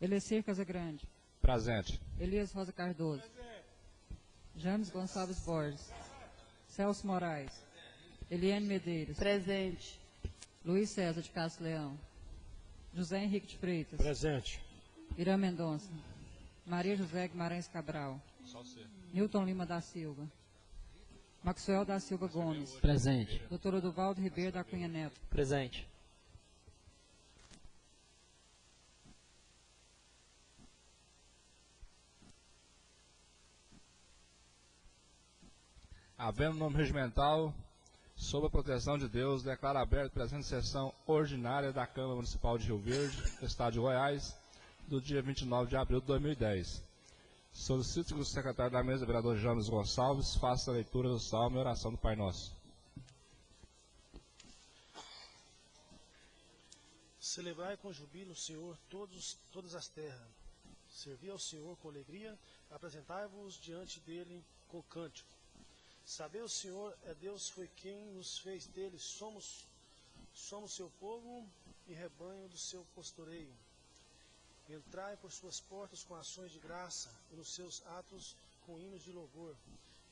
Elecir Casagrande. Presente. Elias Rosa Cardoso. James Gonçalves Borges. Celso Moraes. Eliane Medeiros. Presente. Luiz César de Castro Leão. José Henrique de Freitas. Presente. Irã Mendonça. Maria José Guimarães Cabral. Newton Lima da Silva. Maxwell da Silva Gomes. Presente. Doutor Oduvaldo Ribeiro da Cunha Neto. Presente. Havendo nome regimental, sob a proteção de Deus, declaro aberta a presente sessão ordinária da Câmara Municipal de Rio Verde, Estado de Goiás, do dia 29 de abril de 2010. Solicito que o secretário da mesa, vereador James Gonçalves, faça a leitura do salmo e oração do Pai Nosso. Celebrai com jubilo, Senhor, todas as terras. Servi ao Senhor com alegria, apresentai-vos diante dele com cântico. Saber o Senhor é Deus, foi quem nos fez dele, somos seu povo e rebanho do seu pastoreio. Entrai por suas portas com ações de graça, e nos seus atos com hinos de louvor.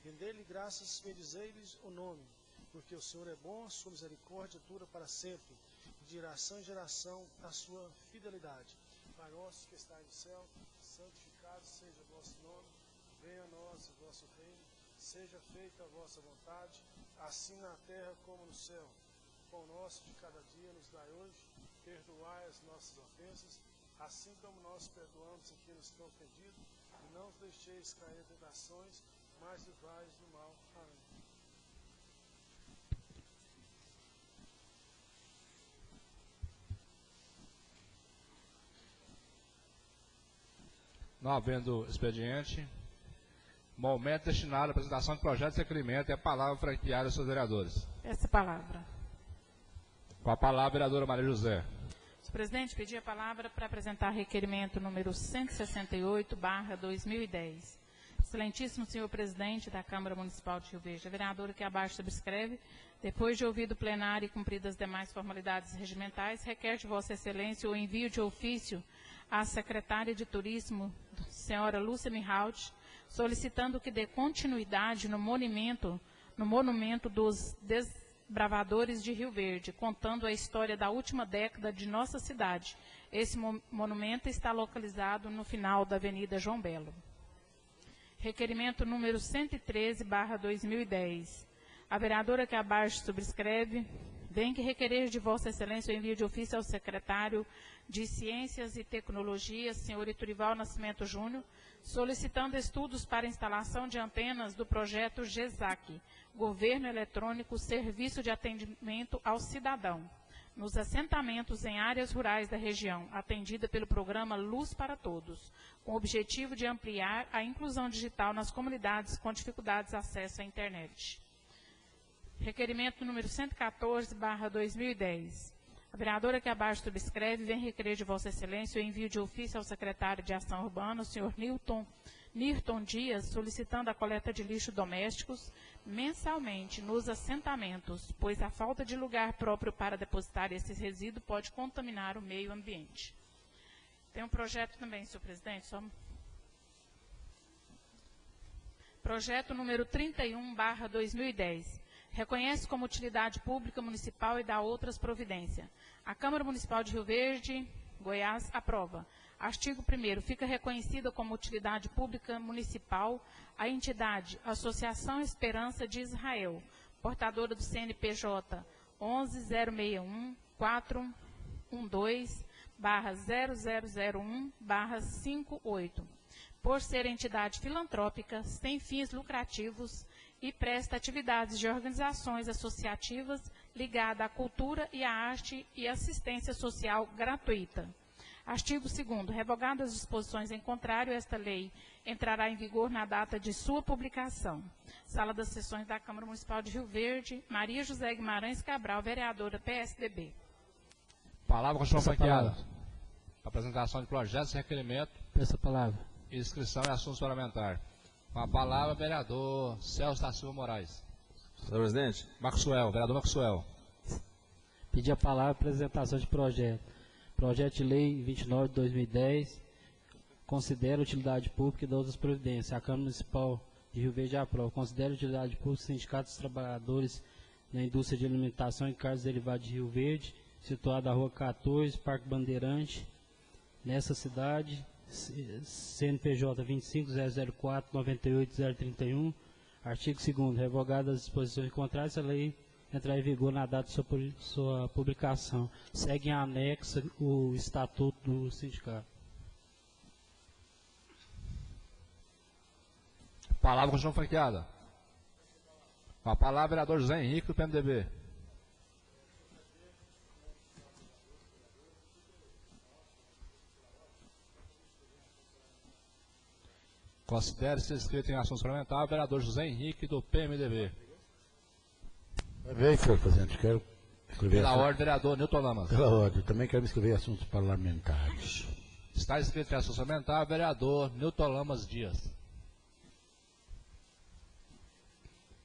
Rendei-lhe graças, bendizei-lhes o nome, porque o Senhor é bom, a sua misericórdia dura para sempre, e de geração em geração a sua fidelidade. Pai nosso que está no céu, santificado seja o vosso nome, venha a nós o vosso reino, seja feita a vossa vontade, assim na terra como no céu. O pão nosso de cada dia nos dai hoje, perdoai as nossas ofensas, assim como nós perdoamos a quem nos tem ofendido, e não os deixeis cair em tentações, mas livrai-nos do mal. Amém. Não havendo expediente, momento destinado à apresentação de projetos de requerimento e a palavra franqueada aos seus vereadores. Essa palavra. Com a palavra, a vereadora Maria José. Senhor presidente, pedi a palavra para apresentar requerimento número 168/2010. Excelentíssimo senhor presidente da Câmara Municipal de Rio Verde, a vereadora que abaixo subscreve, depois de ouvido o plenário e cumpridas as demais formalidades regimentais, requer de Vossa Excelência o envio de ofício à secretária de Turismo, senhora Lúcia Mihalt, solicitando que dê continuidade no monumento dos desbravadores de Rio Verde, contando a história da última década de nossa cidade. Esse monumento está localizado no final da Avenida João Belo. Requerimento número 113/2010. A vereadora que abaixo subscreve, vem que requerer de Vossa Excelência o envio de ofício ao secretário de Ciências e Tecnologia, senhor Iturival Nascimento Júnior, solicitando estudos para instalação de antenas do projeto GESAC, Governo Eletrônico Serviço de Atendimento ao Cidadão, nos assentamentos em áreas rurais da região, atendida pelo programa Luz para Todos, com o objetivo de ampliar a inclusão digital nas comunidades com dificuldades de acesso à internet. Requerimento número 114/2010. A vereadora que abaixo subscreve vem requerer de Vossa Excelência o envio de ofício ao secretário de Ação Urbana, o senhor Nirton Dias, solicitando a coleta de lixo domésticos mensalmente nos assentamentos, pois a falta de lugar próprio para depositar esses resíduos pode contaminar o meio ambiente. Tem um projeto também, senhor presidente, Projeto número 31/2010. Reconhece como utilidade pública municipal e dá outras providências. A Câmara Municipal de Rio Verde, Goiás, aprova. Artigo 1º. Fica reconhecida como utilidade pública municipal a entidade Associação Esperança de Israel, portadora do CNPJ 11.061.412/0001/58, por ser entidade filantrópica sem fins lucrativos e presta atividades de organizações associativas ligadas à cultura e à arte e assistência social gratuita. Artigo 2º. Revogadas as disposições em contrário, esta lei entrará em vigor na data de sua publicação. Sala das Sessões da Câmara Municipal de Rio Verde, Maria José Guimarães Cabral, vereadora PSDB. Palavra com a franqueada. Apresentação de projetos e requerimento. Peço a palavra. Inscrição e assuntos parlamentares. Com a palavra, vereador Celso da Silva Moraes. Senhor presidente. Vereador Maxwell. Pedi a palavra para apresentação de projeto. Projeto de Lei 29 de 2010, considera utilidade pública e da outras providências. A Câmara Municipal de Rio Verde aprova. Considera utilidade pública o Sindicato dos Trabalhadores da Indústria de Alimentação e Carnes Derivadas de Rio Verde, situado na Rua 14, Parque Bandeirante, nessa cidade, CNPJ 25.004.98.031, artigo 2º, revogadas as disposições contrárias, a lei entrar em vigor na data de sua publicação. Segue em anexo o estatuto do sindicato. Palavra continua franqueada. Com a palavra, vereador José Henrique, do PMDB. Considere-se inscrito em assuntos parlamentares, vereador José Henrique, do PMDB. Bem, senhor presidente, quero escrever... Pela ordem, vereador Newton Lamas. Pela ordem, também quero me escrever em assuntos parlamentares. Está inscrito em assuntos parlamentares, vereador Newton Lamas Dias.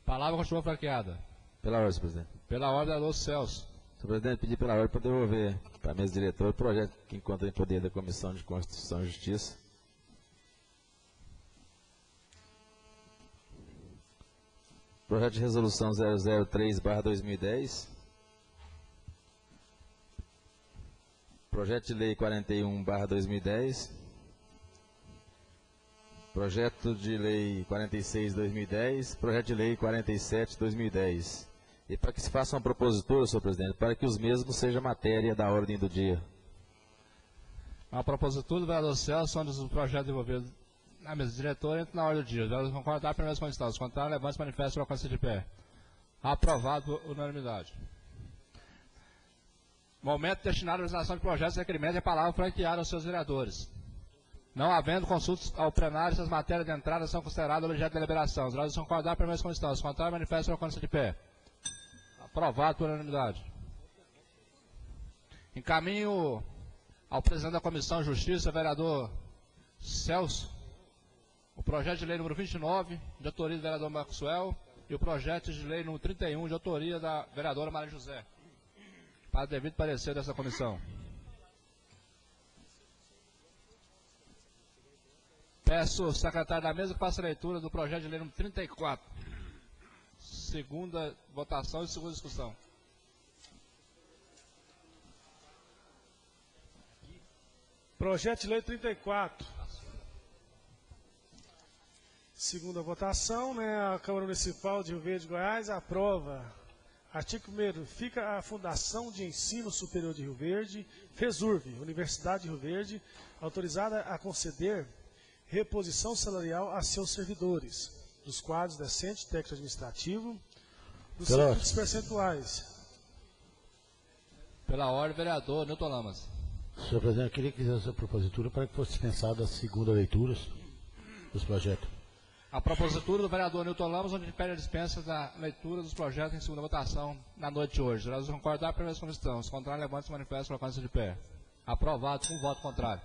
Palavra continua franqueada. Pela ordem, senhor presidente. Pela ordem, vereador Celso. Senhor presidente, pedi pela ordem para devolver para a mesa diretora o projeto que encontra em poder da Comissão de Constituição e Justiça. Projeto de resolução 003/2010. Projeto de lei 41/2010. Projeto de lei 46/2010. Projeto de lei 47/2010. E para que se faça uma propositura, senhor presidente, para que os mesmos sejam matéria da ordem do dia. A propositura do vereador Celso, onde os projetos envolvidos na mesa diretora entra na ordem do dia. Os vereadores concordar para as condições. Se contrário, levante-se manifesto pela consciência de pé. Aprovado por unanimidade. Momento destinado à apresentação de projetos e requerimentos e a palavra franqueada aos seus vereadores. Não havendo consultas ao plenário, essas matérias de entrada são consideradas objeto de deliberação. Os vereadores concordar para as condições. Se contrário, manifesto pela consciência de pé. Aprovado por unanimidade. Encaminho ao presidente da Comissão de Justiça, vereador Celso, o projeto de lei número 29, de autoria do vereador Maxwell, e o projeto de lei número 31, de autoria da vereadora Maria José, para devido parecer dessa comissão. Peço ao secretário da mesa que faça a leitura do projeto de lei número 34. Segunda votação e segunda discussão. Projeto de lei 34. Segunda votação, a Câmara Municipal de Rio Verde, Goiás, aprova. Artigo 1º. Fica a Fundação de Ensino Superior de Rio Verde, FESURV, Universidade de Rio Verde, autorizada a conceder reposição salarial a seus servidores, dos quadros decente, técnico administrativo, dos serviços percentuais. Pela ordem, vereador Newton Lamas. Senhor presidente, eu queria que fizesse a propositura para que fosse dispensada a segunda leitura dos projetos. A propositura do vereador Newton Lamas, onde ele pede a dispensa da leitura dos projetos em segunda votação na noite de hoje. Os concordar pela comissão. Se contrário, levante-se manifesto pela consciência de pé. Aprovado com voto contrário.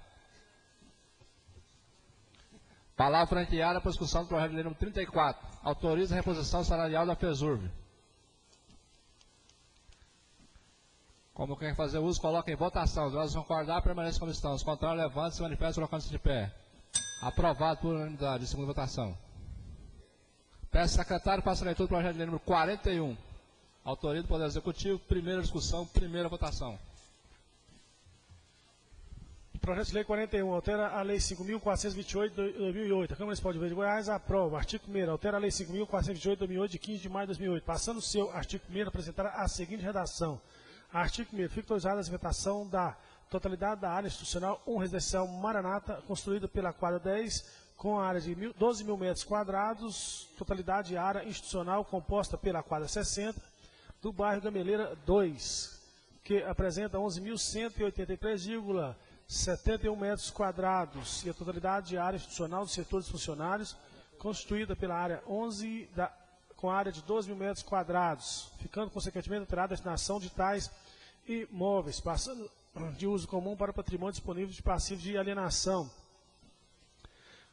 Palavra franqueada para a discussão do projeto de lei número 34. Autoriza a reposição salarial da FESURV. Como quer fazer uso, coloca em votação. Os vereadores concordar, permanece como estão. Os contrários, levante-se e manifeste pela consciência de pé. Aprovado por unanimidade, segunda votação. Peço ao secretário que faça a leitura do projeto de lei número 41. Autoria do Poder Executivo, primeira discussão, primeira votação. Projeto de lei 41, altera a lei 5.428 de 2008. A Câmara Municipal de Rio Verde, Goiás, aprova. Artigo 1º, altera a lei 5.428 de 2008, de 15 de maio de 2008. Passando o seu artigo 1º, apresentar a seguinte redação. Artigo 1º, fica autorizada a implementação da totalidade da área institucional 1 residencial Maranata, construída pela quadra 10, com a área de 12 mil metros quadrados, totalidade de área institucional composta pela quadra 60, do bairro Gameleira 2, que apresenta 11.183,71 metros quadrados, e a totalidade de área institucional dos setores funcionários, constituída pela área 11, com área de 12 mil metros quadrados, ficando consequentemente alterada a destinação de tais imóveis, passando de uso comum para patrimônio disponível de passivo de alienação.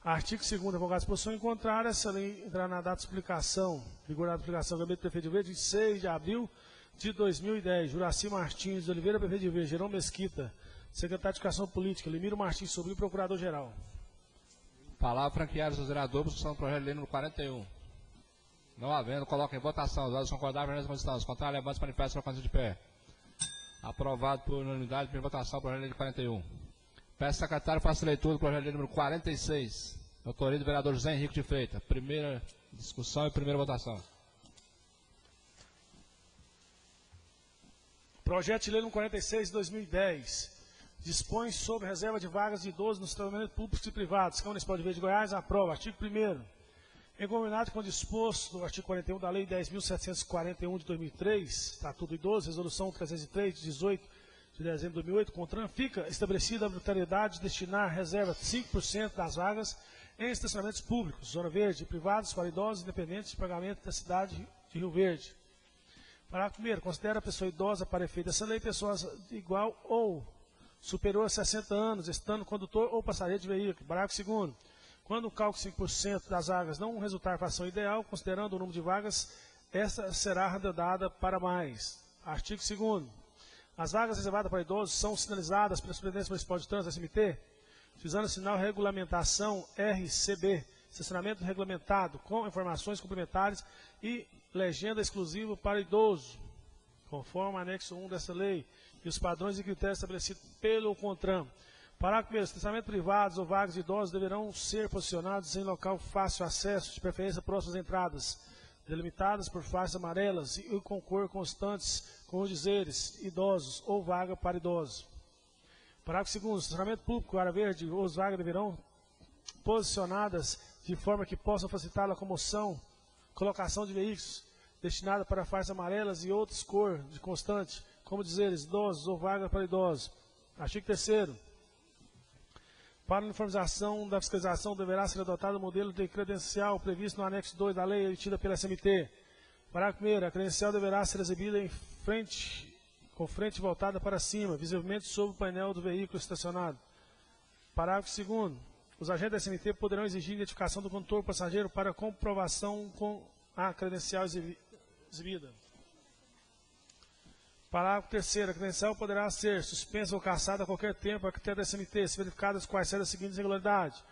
Artigo 2º, revogadas posições contrárias, essa lei entrará na data de publicação, vigorada a publicação do Gabinete do Prefeito de Rio Verde, 26 de abril de 2010. Juraci Martins de Oliveira, Prefeito de Rio Verde. Jerônimo Mesquita, Secretário de Educação Política. Limiro Martins Sobrinho, Procurador-Geral. Palavra franqueada dos vereadores, discussão do projeto de lei número 41. Não havendo, coloca em votação. Os votos concordados, as condições. Contrário, levante-se, manifesta, colocando-se de pé. Aprovado por unanimidade, primeira votação, o projeto de lei de 41. Peço ao secretário faça a leitura do projeto de lei número 46. Autoria do vereador José Henrique de Freitas. Primeira discussão e primeira votação. Projeto de lei número 46 de 2010. Dispõe sobre reserva de vagas de idosos nos estabelecimentos públicos e privados. Câmara Municipal de Rio Verde de Goiás aprova. Artigo 1º. Em conformidade com o disposto do artigo 41 da Lei 10.741 de 2003, Estatuto do Idoso, Resolução 303 de 18 de dezembro de 2008, CONTRAN, fica estabelecida a obrigatoriedade de destinar reserva de 5% das vagas em estacionamentos públicos, zona verde e privados para idosos independentes de pagamento da cidade de Rio Verde. Parágrafo 1º. Considera a pessoa idosa para efeito dessa lei pessoas de igual ou superior a 60 anos, estando condutor ou passageiro de veículo. Parágrafo 2º. Quando o cálculo de 5% das vagas não resultar fração ideal, considerando o número de vagas, esta será arredondada para mais. Artigo 2º. As vagas reservadas para idosos são sinalizadas pela Superintendência Municipal de Trânsito, SMT, utilizando o sinal Regulamentação RCB, estacionamento regulamentado, com informações complementares e legenda exclusiva para idoso, conforme o anexo 1 dessa lei, e os padrões e critérios estabelecidos pelo CONTRAN. Parágrafo 1º. Estacionamentos privados ou vagas de idosos deverão ser posicionados em local fácil acesso, de preferência próximas às entradas, delimitadas por faixas amarelas e com cor constantes com os dizeres idosos ou vaga para idosos. Parágrafo 2º. Estacionamento público, área verde ou as vagas deverão posicionadas de forma que possam facilitar a locomoção, colocação de veículos destinados para faixas amarelas e outras cor de constante, como dizeres idosos ou vaga para idosos. Artigo 3º. Para a uniformização da fiscalização, deverá ser adotado o modelo de credencial previsto no anexo 2 da lei emitida pela SMT. Parágrafo 1º. A credencial deverá ser exibida com frente voltada para cima, visivelmente sob o painel do veículo estacionado. Parágrafo 2º. Os agentes da SMT poderão exigir identificação do condutor passageiro para comprovação com a credencial exibida. Parágrafo 3º. A credencial poderá ser suspensa ou cassada a qualquer tempo a critério da SMT, se verificadas quais são as seguintes irregularidades.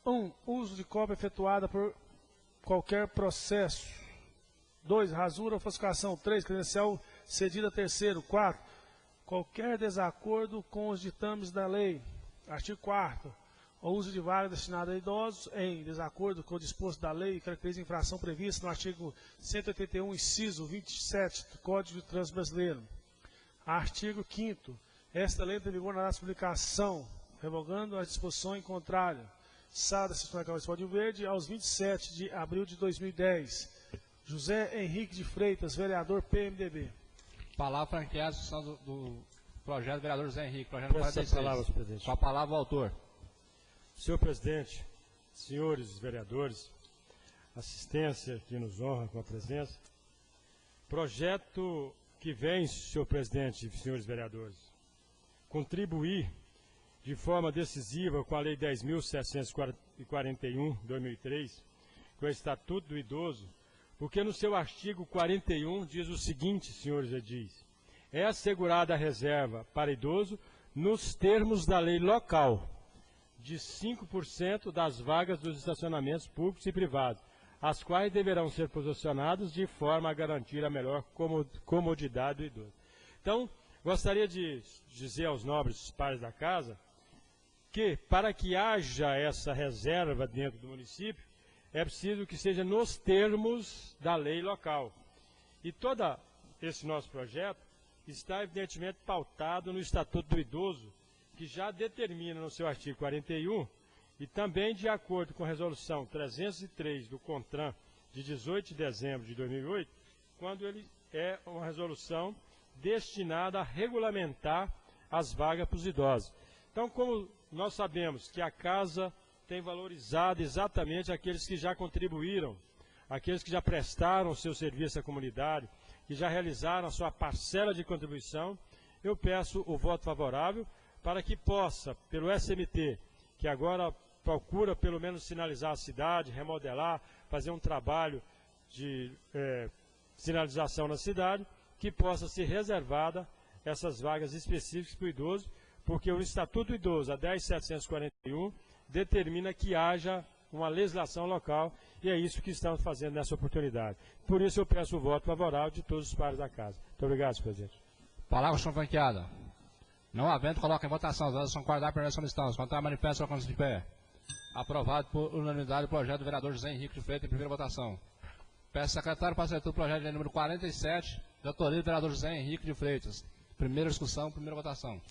1. Uso de cópia efetuada por qualquer processo. 2. Rasura ou falsificação. 3. Credencial cedida a terceiro. 4. Qualquer desacordo com os ditames da lei. Artigo 4º. O uso de vaga destinada a idosos em desacordo com o disposto da lei caracteriza infração prevista no artigo 181, inciso 27 do Código de Trânsito Brasileiro. Artigo 5º. Esta lei entra em vigor na data de publicação, revogando as disposições contrárias. Sala da Assembleia Municipal de Rio Verde, aos 27 de abril de 2010. José Henrique de Freitas, vereador PMDB. Palavra franqueada, discussão do projeto do vereador José Henrique, projeto 46. Palavra, senhor presidente. Com a palavra o autor. Senhor presidente, senhores vereadores, assistência que nos honra com a presença, projeto que vem, senhor presidente e senhores vereadores, contribuir de forma decisiva com a Lei 10.741, 2003, com o Estatuto do Idoso, porque no seu artigo 41 diz o seguinte, senhores edis: é assegurada a reserva para idoso nos termos da lei local, de 5% das vagas dos estacionamentos públicos e privados, as quais deverão ser posicionadas de forma a garantir a melhor comodidade do idoso. Então, gostaria de dizer aos nobres pares da casa que, para que haja essa reserva dentro do município, é preciso que seja nos termos da lei local. E todo esse nosso projeto está, evidentemente, pautado no Estatuto do Idoso, que já determina no seu artigo 41, e também de acordo com a resolução 303 do CONTRAN, de 18 de dezembro de 2008, quando ele é uma resolução destinada a regulamentar as vagas para os idosos. Então, como nós sabemos que a Casa tem valorizado exatamente aqueles que já contribuíram, aqueles que já prestaram o seu serviço à comunidade, que já realizaram a sua parcela de contribuição, eu peço o voto favorável para que possa, pelo SMT, que agora procura pelo menos sinalizar a cidade, remodelar, fazer um trabalho de sinalização na cidade, que possa ser reservada essas vagas específicas para o idoso, porque o Estatuto do Idoso, a 10.741, determina que haja uma legislação local, e é isso que estamos fazendo nessa oportunidade. Por isso eu peço o voto favorável de todos os pares da casa. Muito obrigado, senhor presidente. Palavra com franqueada. Não havendo, coloca em votação. As são guardadas pela solicitação. Quanto ao manifesto, colocando-se de pé. Aprovado por unanimidade o projeto do vereador José Henrique de Freitas em primeira votação. Peço ao secretário para acertar o projeto de lei número 47, de autoria do vereador José Henrique de Freitas. Primeira discussão, primeira votação.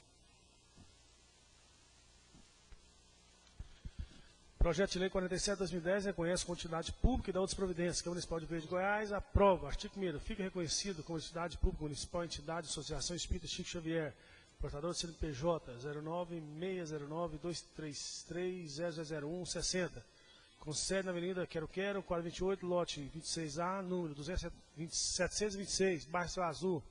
Projeto de Lei 47/2010 reconhece como utilidade pública e dá outras providências. Câmara Municipal de Rio Verde de Goiás aprova. Artigo 1º. Fica reconhecido como utilidade pública municipal, entidade, associação espírita Chico Xavier, portador do CNPJ 096023300160, com sede na Avenida Quero Quero, quadra 28, lote 26A, número 726, bairro Céu Azul,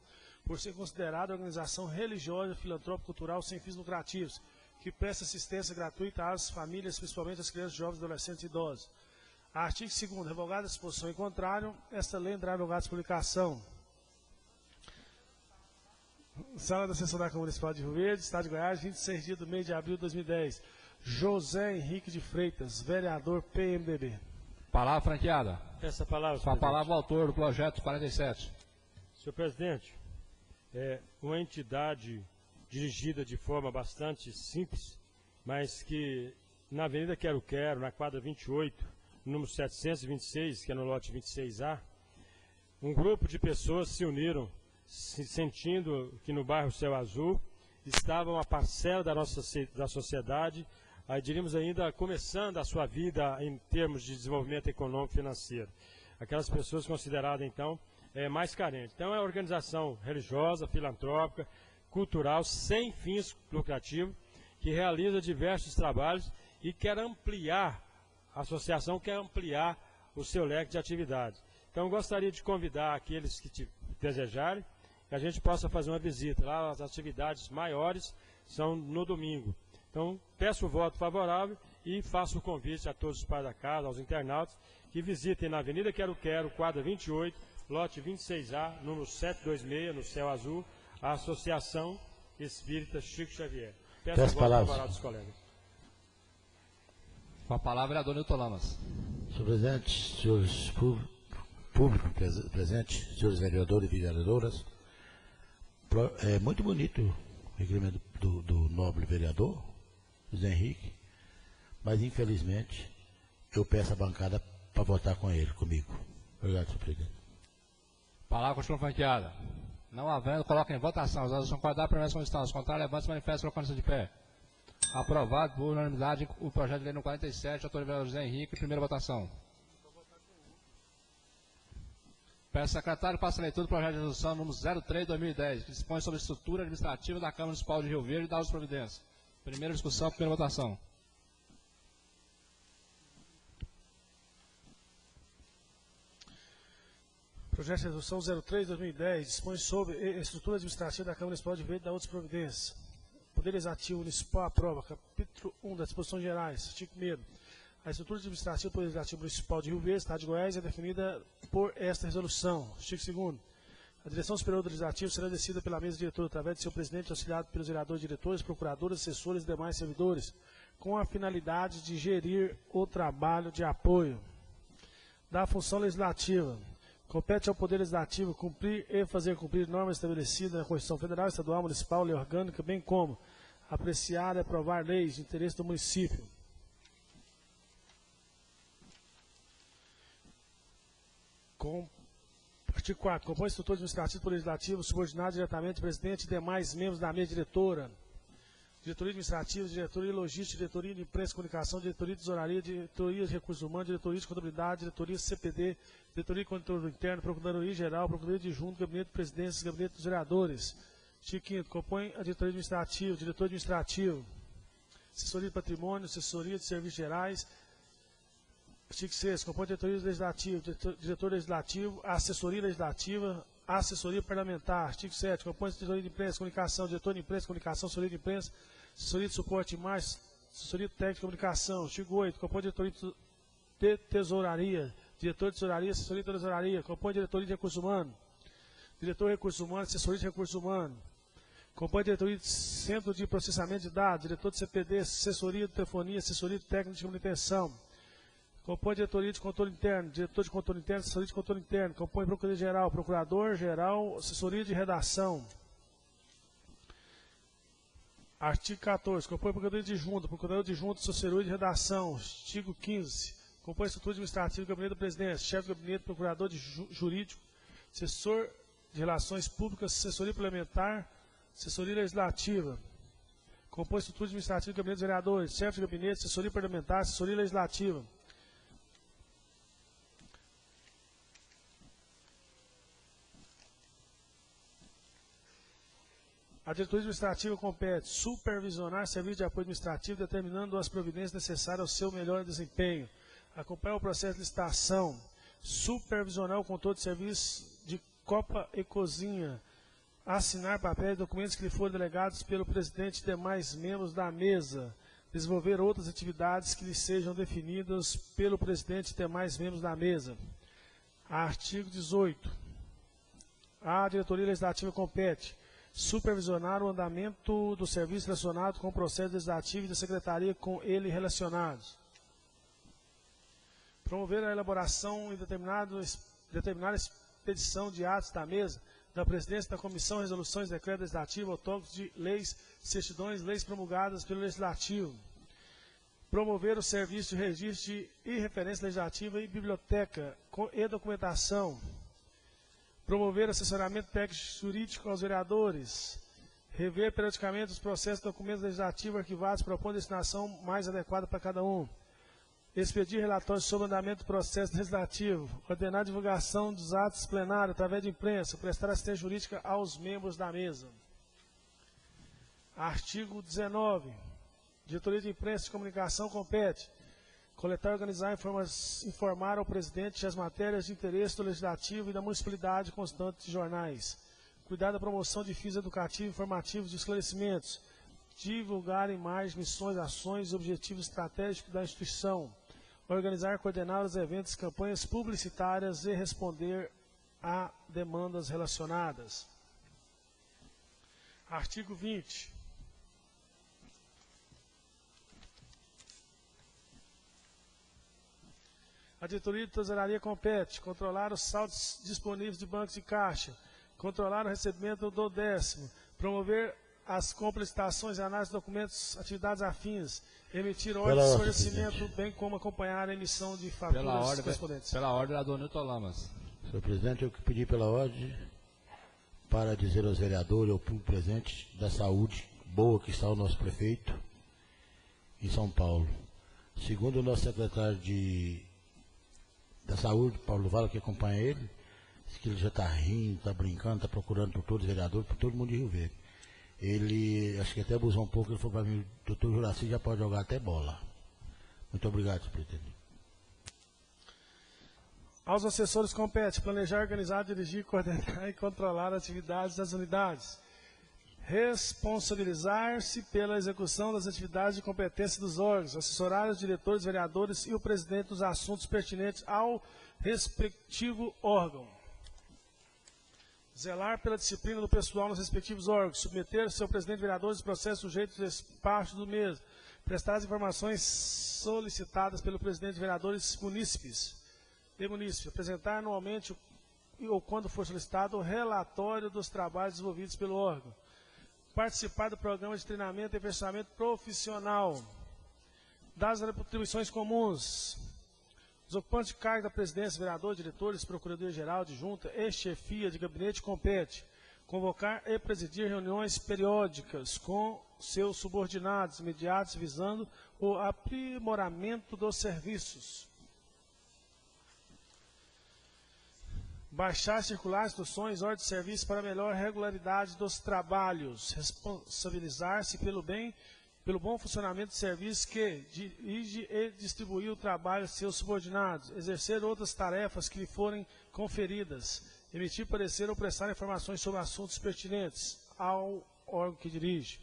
por ser considerada organização religiosa, filantrópica, cultural, sem fins lucrativos, que presta assistência gratuita às famílias, principalmente às crianças, jovens, adolescentes e idosos. Artigo 2º. Revogada a disposição em contrário, esta lei entrará em lugar de publicação. Sala da Sessão da Câmara Municipal de Rio Verde, Estado de Goiás, 26 de mês de abril de 2010. José Henrique de Freitas, vereador PMDB. Palavra franqueada. Essa palavra, Com a palavra o autor do projeto 47. Senhor presidente, uma entidade dirigida de forma bastante simples, mas que na Avenida Quero Quero, na quadra 28, número 726, que é no lote 26A, um grupo de pessoas se uniram, sentindo que no bairro Céu Azul estava uma parcela da nossa da sociedade, aí diríamos ainda começando a sua vida em termos de desenvolvimento econômico e financeiro. Aquelas pessoas consideradas, então, mais carentes. Então, é uma organização religiosa, filantrópica, cultural, sem fins lucrativos, que realiza diversos trabalhos e quer ampliar, a associação quer ampliar o seu leque de atividades. Então, gostaria de convidar aqueles que desejarem, que a gente possa fazer uma visita. Lá as atividades maiores são no domingo. Então, peço o voto favorável e faço o convite a todos os pais da casa, aos internautas, que visitem na Avenida Quero Quero, quadra 28, lote 26A, número 726, no Céu Azul, a Associação Espírita Chico Xavier. Peço o voto favorável dos colegas. Com a palavra, vereador Nilton Lamas. Senhor presidente, senhores público presente, senhores vereadores e vereadoras, é muito bonito o requerimento do nobre vereador, José Henrique, mas infelizmente eu peço a bancada para votar com ele, comigo. Obrigado, senhor presidente. Palavra continua franqueada. Não havendo, coloca em votação. As são guardadas pela mesma solicitação. Os contrários, levanta-se e manifesta colocando-se de pé. Aprovado por unanimidade o projeto de lei no 47, autor do vereador José Henrique, primeira votação. Peço ao secretário para a leitura do projeto de resolução número 03/2010, que dispõe sobre a estrutura administrativa da Câmara Municipal de Rio Verde e dá as providências. Primeira discussão, primeira votação. Projeto de resolução 03/2010 dispõe sobre a estrutura administrativa da Câmara Municipal de Rio Verde e dá outras providências. Poder Legislativo Municipal aprova. Capítulo 1 das Disposições Gerais. Artigo 1º. A estrutura administrativa do Poder Legislativo Municipal de Rio Verde, Estado de Goiás, é definida por esta resolução. Artigo 2º. A direção superior do Legislativo será decidida pela mesa diretora através de seu presidente, auxiliado pelos vereadores, diretores, procuradores, assessores e demais servidores, com a finalidade de gerir o trabalho de apoio da função legislativa. Compete ao Poder Legislativo cumprir e fazer cumprir normas estabelecidas na Constituição Federal, Estadual, Municipal, Lei Orgânica, bem como apreciar e aprovar leis de interesse do município. Artigo 4. Compõe a estrutura administrativa do Poder Legislativo subordinado diretamente ao presidente e demais membros da mesa diretora. Diretoria Administrativa, Diretoria Logística, Diretoria de Imprensa e Comunicação, Diretoria de Tesouraria, Diretoria de Recursos Humanos, Diretoria de Contabilidade, Diretoria CPD, Diretoria de Controle Interno, Procuradoria Geral, Procuradoria de Junto, Gabinete de Presidência, Gabinete dos Vereadores. Artigo 5º. Compõe a Diretoria Administrativa, Diretor Administrativo, Assessoria de Patrimônio, Assessoria de Serviços Gerais. Artigo 6º. Compõe a Diretoria Legislativa, Diretor Legislativo, Assessoria Legislativa, Assessoria Parlamentar. Artigo 7º. Compõe a Diretoria de Imprensa e Comunicação, Diretor de Imprensa e Comunicação, Assessoria de Imprensa, Assessoria de Suporte mais, Assessoria Técnica de Comunicação. Artigo 8º. Compõe a Diretoria de Tesouraria, Diretor de Tesouraria, Assessoria de Tesouraria. Compõe a Diretoria de Recursos Humanos, Diretor de Recursos Humanos, Assessoria de Recursos Humanos. Compõe a diretoria de Centro de Processamento de Dados, diretor de CPD, assessoria de telefonia, assessoria de técnica de manutenção. Compõe a diretoria de controle interno, diretor de controle interno, assessoria de controle interno. Compõe a Procuradoria-Geral, Procurador-Geral, assessoria de redação. Artigo 14. Compõe a Procuradoria de Junta, Procurador de Junta, assessoria de redação. Artigo 15. Compõe a estrutura administrativa do Gabinete da Presidência, chefe do gabinete, procurador jurídico, assessor de relações públicas, assessoria parlamentar, assessoria legislativa. Compõe a estrutura administrativa do Gabinete dos Vereadores, chefe de gabinete, assessoria parlamentar, assessoria legislativa. A diretoria administrativa compete supervisionar serviço de apoio administrativo, determinando as providências necessárias ao seu melhor desempenho. Acompanhar o processo de licitação. Supervisionar o controle de serviço de copa e cozinha. Assinar papéis e documentos que lhe forem delegados pelo presidente e demais membros da mesa. Desenvolver outras atividades que lhe sejam definidas pelo presidente e demais membros da mesa. Artigo 18. A diretoria legislativa compete supervisionar o andamento do serviço relacionado com o processo legislativo e da secretaria com ele relacionados. Promover a elaboração e determinar a expedição de atos da mesa, da presidência da comissão, resoluções, decretos legislativos, autógrafos de leis, certidões, leis promulgadas pelo legislativo. Promover o serviço de registro e referência legislativa e biblioteca e documentação. Promover assessoramento técnico jurídico aos vereadores. Rever periodicamente os processos e documentos legislativos arquivados, propondo a destinação mais adequada para cada um. Expedir relatórios sobre o andamento do processo legislativo. Ordenar a divulgação dos atos plenários através de imprensa. Prestar assistência jurídica aos membros da mesa. Artigo 19. Diretoria de Imprensa e Comunicação compete coletar, organizar e informar ao presidente as matérias de interesse do Legislativo e da Municipalidade constantes de jornais. Cuidar da promoção de fins educativos, informativos de esclarecimentos. Divulgar imagens, missões, ações e objetivos estratégicos da instituição. Organizar e coordenar os eventos e campanhas publicitárias e responder a demandas relacionadas. Artigo 20. A diretoria de tesouraria compete controlar os saldos disponíveis de bancos de caixa, controlar o recebimento do 10º, promover as compras, licitações, análise de documentos, atividades afins, emitir ordens de fornecimento, bem como acompanhar a emissão de faturas correspondentes. Pela ordem, vereador Newton Lamas. Senhor presidente, eu que pedi pela ordem para dizer aos vereadores e ao público presente da saúde boa que está o nosso prefeito em São Paulo. Segundo o nosso secretário da Saúde, Paulo Vala, que acompanha ele, diz que ele já está rindo, está brincando, está procurando por todos os vereadores, por todo mundo de Rio Verde. Ele, acho que até abusou um pouco, ele falou para mim, o doutor Juraci já pode jogar até bola. Muito obrigado, senhor presidente. Aos assessores compete planejar, organizar, dirigir, coordenar e controlar as atividades das unidades. Responsabilizar-se pela execução das atividades de competência dos órgãos, assessorar os diretores, vereadores e o presidente dos assuntos pertinentes ao respectivo órgão. Zelar pela disciplina do pessoal nos respectivos órgãos, submeter seu presidente e vereadores aos processos sujeitos ao despacho do mesmo, prestar as informações solicitadas pelo presidente e vereadores munícipes, apresentar anualmente ou quando for solicitado o relatório dos trabalhos desenvolvidos pelo órgão, participar do programa de treinamento e aperfeiçoamento profissional, das atribuições comuns. Os ocupantes de cargo da presidência, vereador, diretores, procuradoria-geral de junta e chefia de gabinete compete convocar e presidir reuniões periódicas com seus subordinados imediatos visando o aprimoramento dos serviços. Baixar, circular instruções, ordens de serviço para melhor regularidade dos trabalhos. Responsabilizar-se pelo bom funcionamento do serviço que dirige e distribui o trabalho a seus subordinados. Exercer outras tarefas que lhe forem conferidas. Emitir parecer ou prestar informações sobre assuntos pertinentes ao órgão que dirige.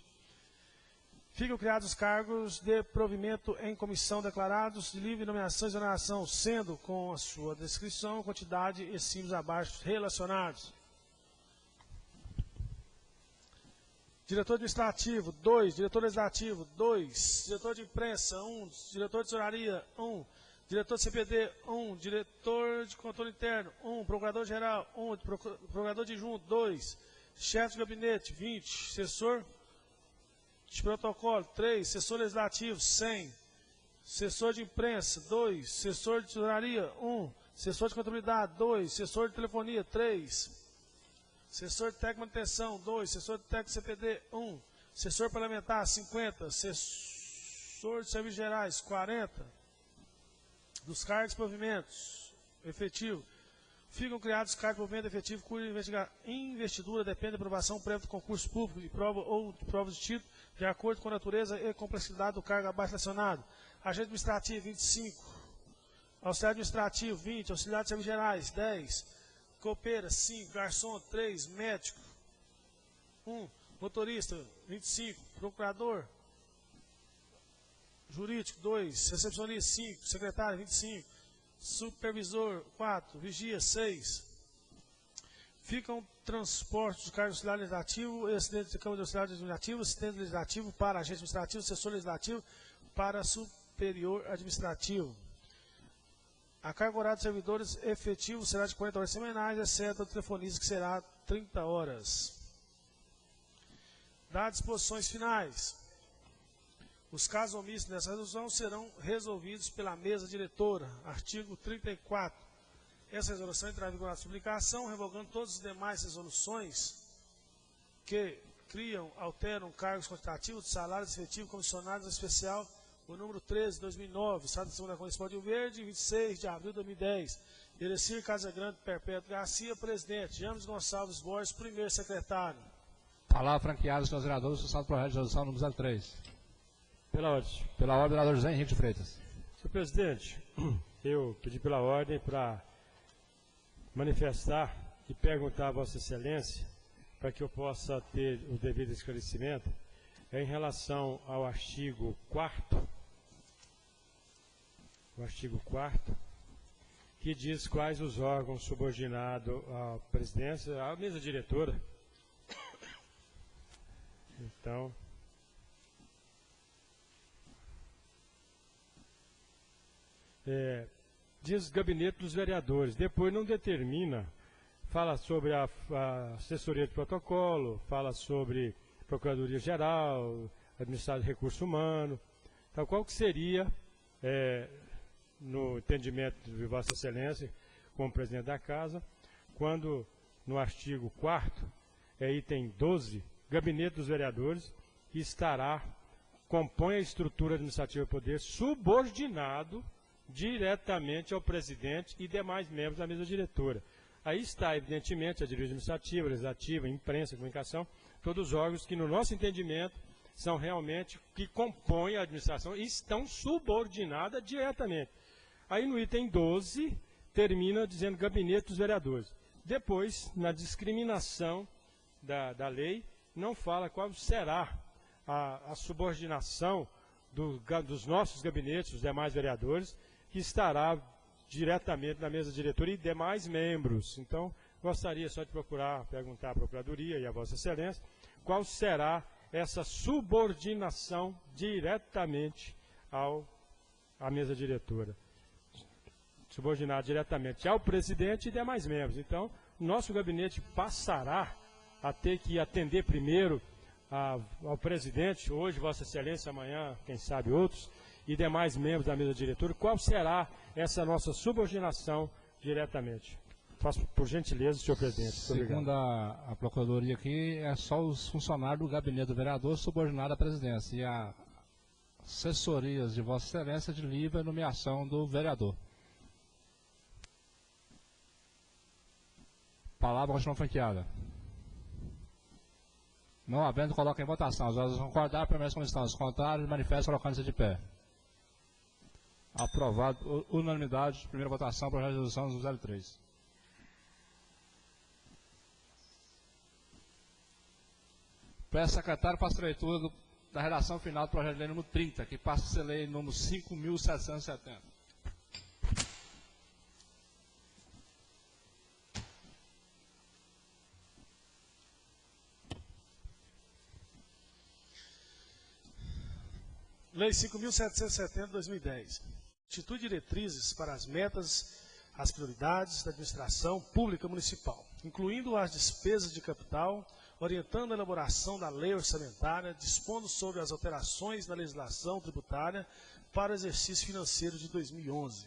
Ficam criados os cargos de provimento em comissão declarados de livre nomeação e exoneração, sendo com a sua descrição, quantidade e símbolos abaixo relacionados. Diretor administrativo, 2. Diretor legislativo, 2. Diretor de imprensa, 1. Diretor de tesouraria, 1. Diretor de CPD, 1. Diretor de controle interno, 1. Procurador-geral, 1. Procurador adjunto, 2. Chefe de gabinete, 20. Assessor de protocolo, 3. Assessor legislativo, 100. Assessor de imprensa, 2. Assessor de tesouraria, 1. Assessor de contabilidade, 2. Assessor de telefonia, 3. Assessor de técnico de manutenção, 2. Assessor de técnico CPD, 1. Assessor parlamentar, 50. Assessor de serviços gerais, 40. Dos cargos e provimentos, efetivo. Ficam criados cargos de provimento efetivo cuja investidura depende da aprovação prévia do concurso público de prova ou de provas de título, de acordo com a natureza e complexidade do cargo abaixo mencionado. Agente administrativo, 25. Auxiliar administrativo, 20. Auxiliar de serviços gerais, 10. Copeira, 5. Garçom, 3. Médico, 1. Motorista, 25. Procurador jurídico, 2. Recepcionista, 5. Secretário, 25. Supervisor, 4. Vigia, 6. Ficam transportes de cargo auxiliar legislativo e assistente de Câmara de Auxiliar Legislativo, assistente legislativo para agente administrativo, assessor legislativo para superior administrativo. A carga horária dos servidores efetivos será de 40 horas semanais, exceto a telefonista, que será 30 horas. Dadas disposições finais. Os casos omissos nessa resolução serão resolvidos pela mesa diretora. Artigo 34. Essa resolução entrará em vigor na publicação, revogando todas as demais resoluções que criam, alteram cargos quantitativos de salários efetivos comissionados em especial o número 13, de 2009, Estado da Segunda Municipal de Rio Verde, 26 de abril de 2010. Erecir Casagrande Perpétuo Garcia, presidente. James Gonçalves Borges, primeiro secretário. Palavra franqueada, senhores vereadores, do projeto de resolução número 03. Pela ordem. Pela ordem, vereador José Henrique de Freitas. Senhor presidente, eu pedi pela ordem para manifestar e perguntar a Vossa Excelência, para que eu possa ter o devido esclarecimento, em relação ao artigo 4º, que diz quais os órgãos subordinados à presidência, à mesa diretora. Então, diz gabinete dos vereadores, depois não determina, fala sobre a assessoria de protocolo, fala sobre Procuradoria-Geral, Administração de Recursos Humanos. Então, qual que seria, no entendimento de Vossa Excelência, como presidente da Casa, quando no artigo 4º, item 12, gabinete dos vereadores, que compõe a estrutura administrativa do poder subordinado diretamente ao presidente e demais membros da mesa diretora. Aí está, evidentemente, a diretoria administrativa, legislativa, imprensa, comunicação, todos os órgãos que, no nosso entendimento, são realmente que compõem a administração e estão subordinadas diretamente. Aí no item 12, termina dizendo gabinete dos vereadores. Depois, na discriminação da lei, não fala qual será a subordinação dos nossos gabinetes, dos demais vereadores, que estará diretamente na mesa diretora e demais membros. Então, gostaria só de perguntar à Procuradoria e à Vossa Excelência, qual será essa subordinação diretamente à mesa diretora. Subordinado diretamente ao presidente e demais membros. Então, nosso gabinete passará a ter que atender primeiro ao presidente, hoje Vossa Excelência, amanhã, quem sabe outros, e demais membros da mesa diretora. Qual será essa nossa subordinação diretamente? Faço por gentileza, senhor presidente. Segundo a Procuradoria aqui, é só os funcionários do gabinete do vereador subordinados à presidência e a assessorias de Vossa Excelência de livre nomeação do vereador. Palavra continua franqueada. Não havendo, coloca em votação. Os votos concordaram, permanecem como estão. Os contrários, manifestam colocando-se de pé. Aprovado, unanimidade, primeira votação, projeto de resolução 03. Peço secretário para a leitura da redação final do projeto de lei número 30, que passa a ser lei número 5.770. Lei 5.770 de 2010. Institui diretrizes para as metas, as prioridades da administração pública municipal, incluindo as despesas de capital, orientando a elaboração da lei orçamentária, dispondo sobre as alterações na legislação tributária para o exercício financeiro de 2011.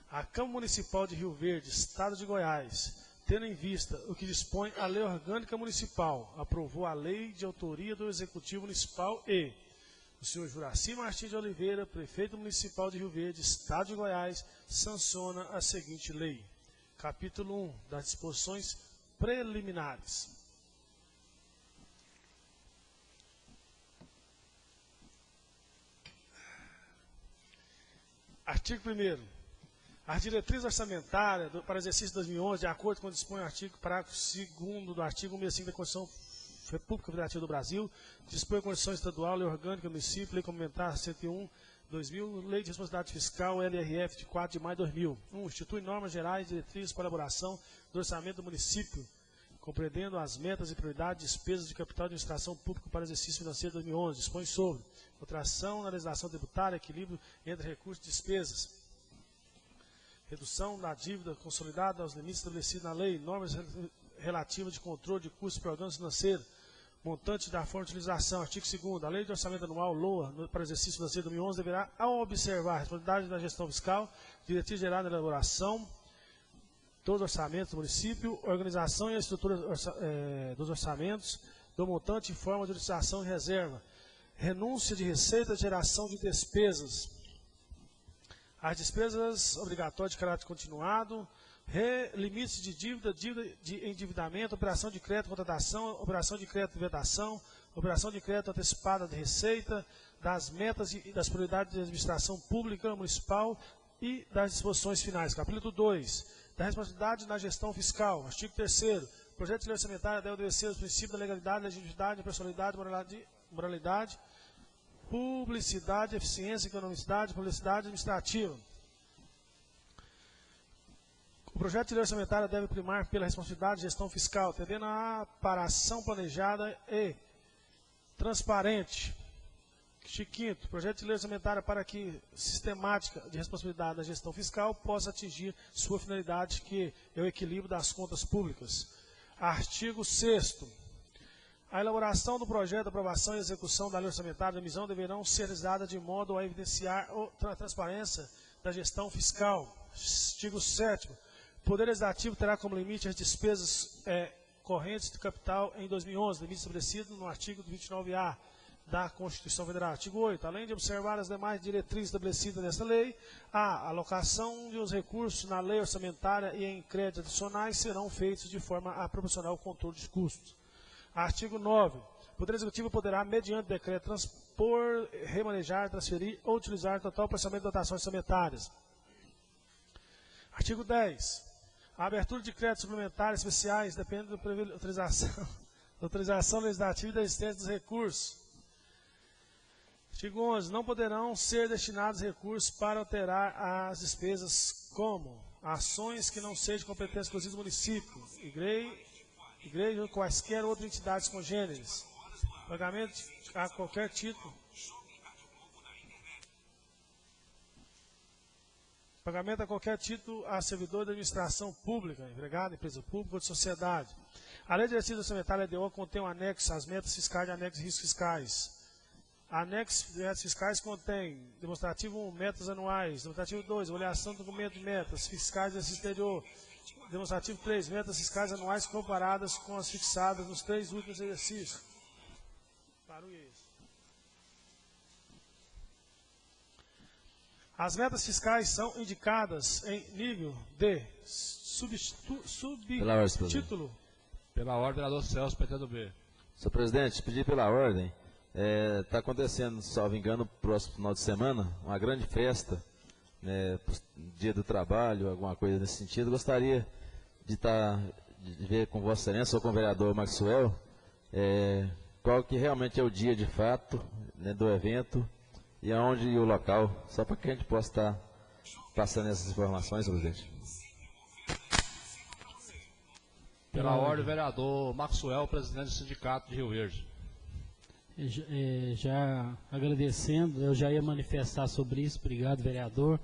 A Câmara Municipal de Rio Verde, Estado de Goiás, tendo em vista o que dispõe a Lei Orgânica Municipal, aprovou a lei de autoria do Executivo Municipal e o senhor Juraci Martins de Oliveira, prefeito municipal de Rio Verde, Estado de Goiás, sanciona a seguinte lei. Capítulo 1 das disposições preliminares. Artigo 1º. As diretrizes orçamentárias para o exercício de 2011, de acordo com o que dispõe o artigo, parágrafo 2º do artigo 165 da Constituição República Federativa do Brasil, dispõe a Constituição Estadual, Lei Orgânica do Município, Lei Complementar 101/2000, Lei de Responsabilidade Fiscal, LRF, de 4 de maio de 2000. 1. Institui normas gerais e diretrizes para a elaboração do orçamento do município, compreendendo as metas e prioridades de despesas de capital de administração pública para o exercício financeiro de 2011. Dispõe sobre alteração na legislação tributária, equilíbrio entre recursos e despesas, redução da dívida consolidada aos limites estabelecidos na lei, normas relativas de controle de custos e programas financeiros, montante da forma de utilização. Artigo 2º. A Lei de Orçamento Anual, LOA, para o exercício financeiro de 2011, deverá, ao observar a responsabilidade da gestão fiscal, diretriz geral na elaboração dos orçamentos do município, organização e a estrutura dos orçamentos, do montante e forma de utilização e reserva, renúncia de receita, geração de despesas, as despesas obrigatórias de caráter continuado, limites de dívida, dívida de endividamento, operação de crédito, contratação, operação de crédito de vedação, operação de crédito antecipada de receita, das metas e das prioridades de administração pública municipal e das disposições finais. Capítulo 2. Da responsabilidade na gestão fiscal. Artigo 3º. O projeto de lei orçamentária deve obedecer aos princípios da legalidade, legitimidade, impessoalidade, moralidade, publicidade, eficiência, economicidade, publicidade administrativa. O projeto de lei orçamentária deve primar pela responsabilidade de gestão fiscal, tendendo para a ação planejada e transparente. Artigo 5º. O projeto de lei orçamentária para que sistemática de responsabilidade da gestão fiscal possa atingir sua finalidade, que é o equilíbrio das contas públicas. Artigo 6º. A elaboração do projeto, a aprovação e execução da lei orçamentária de emissão deverão ser realizadas de modo a evidenciar a transparência da gestão fiscal. Artigo 7º. O Poder Legislativo terá como limite as despesas correntes de capital em 2011, limite estabelecido no artigo 29A da Constituição Federal. Artigo 8º. Além de observar as demais diretrizes estabelecidas nesta lei, a alocação dos recursos na lei orçamentária e em créditos adicionais serão feitos de forma a proporcionar o controle de custos. Artigo 9º. O Poder Executivo poderá, mediante decreto, transpor, remanejar, transferir ou utilizar total parcialmente dotações orçamentárias. Artigo 10º. A abertura de créditos suplementares especiais depende da autorização legislativa e da existência dos recursos. Artigo 11º. Não poderão ser destinados recursos para alterar as despesas como ações que não sejam competência exclusiva do município, igreja ou quaisquer outras entidades congêneres, pagamento a qualquer título, a servidor da administração pública, empregado, empresa pública ou de sociedade. A Lei de Diretrizes Orçamentárias LDO contém um anexo às metas fiscais e anexo de riscos fiscais. Anexo de metas fiscais contém demonstrativo 1, metas anuais, demonstrativo 2, avaliação do documento de metas fiscais do exterior, demonstrativo 3, metas fiscais anuais comparadas com as fixadas nos 3 últimos exercícios. As metas fiscais são indicadas em nível de subtítulo. Pela ordem, vereador Celso, PT do B. Senhor presidente, pedir pela ordem. Está acontecendo, salvo engano, no próximo final de semana, uma grande festa, dia do trabalho, alguma coisa nesse sentido. Gostaria de ver com Vossa Excelência ou com o vereador Maxwell qual que realmente é o dia de fato do evento e aonde o local, só para que a gente possa estar passando essas informações, senhor presidente. Pela ordem, vereador Maxwell, presidente do Sindicato de Rio Verde. Já agradecendo, eu já ia manifestar sobre isso, obrigado, vereador.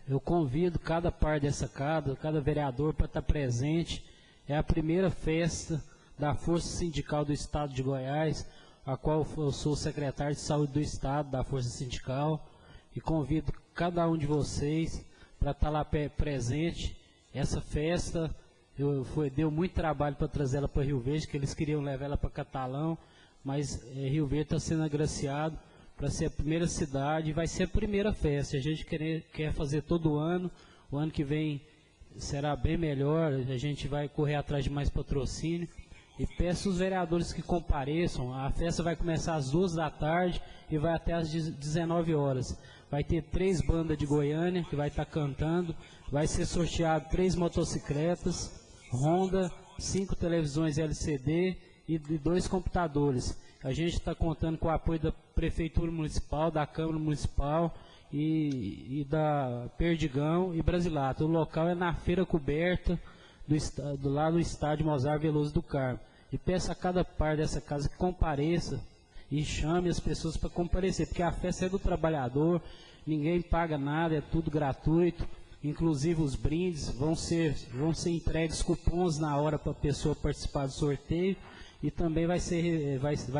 Eu convido cada par dessa casa, cada vereador para estar presente. É a primeira festa da Força Sindical do Estado de Goiás, a qual eu sou secretário de Saúde do Estado da Força Sindical, e convido cada um de vocês para estar lá presente. Essa festa, deu muito trabalho para trazer ela para Rio Verde, que eles queriam levar ela para Catalão, mas Rio Verde está sendo agraciado para ser a primeira cidade, e vai ser a primeira festa. A gente quer fazer todo ano, o ano que vem será bem melhor, a gente vai correr atrás de mais patrocínio, e peço os vereadores que compareçam. A festa vai começar às 2 da tarde e vai até às 19 horas. Vai ter 3 bandas de Goiânia que vai estar cantando, vai ser sorteado 3 motocicletas, Honda, 5 televisões LCD e 2 computadores. A gente está contando com o apoio da Prefeitura Municipal, da Câmara Municipal e da Perdigão e Brasilato. O local é na feira coberta lá do estádio Mozart Veloso do Carmo. E peço a cada par dessa casa que compareça e chame as pessoas para comparecer, porque a festa é do trabalhador, ninguém paga nada, é tudo gratuito. Inclusive os brindes vão ser entregues cupons na hora para a pessoa participar do sorteio, e também vai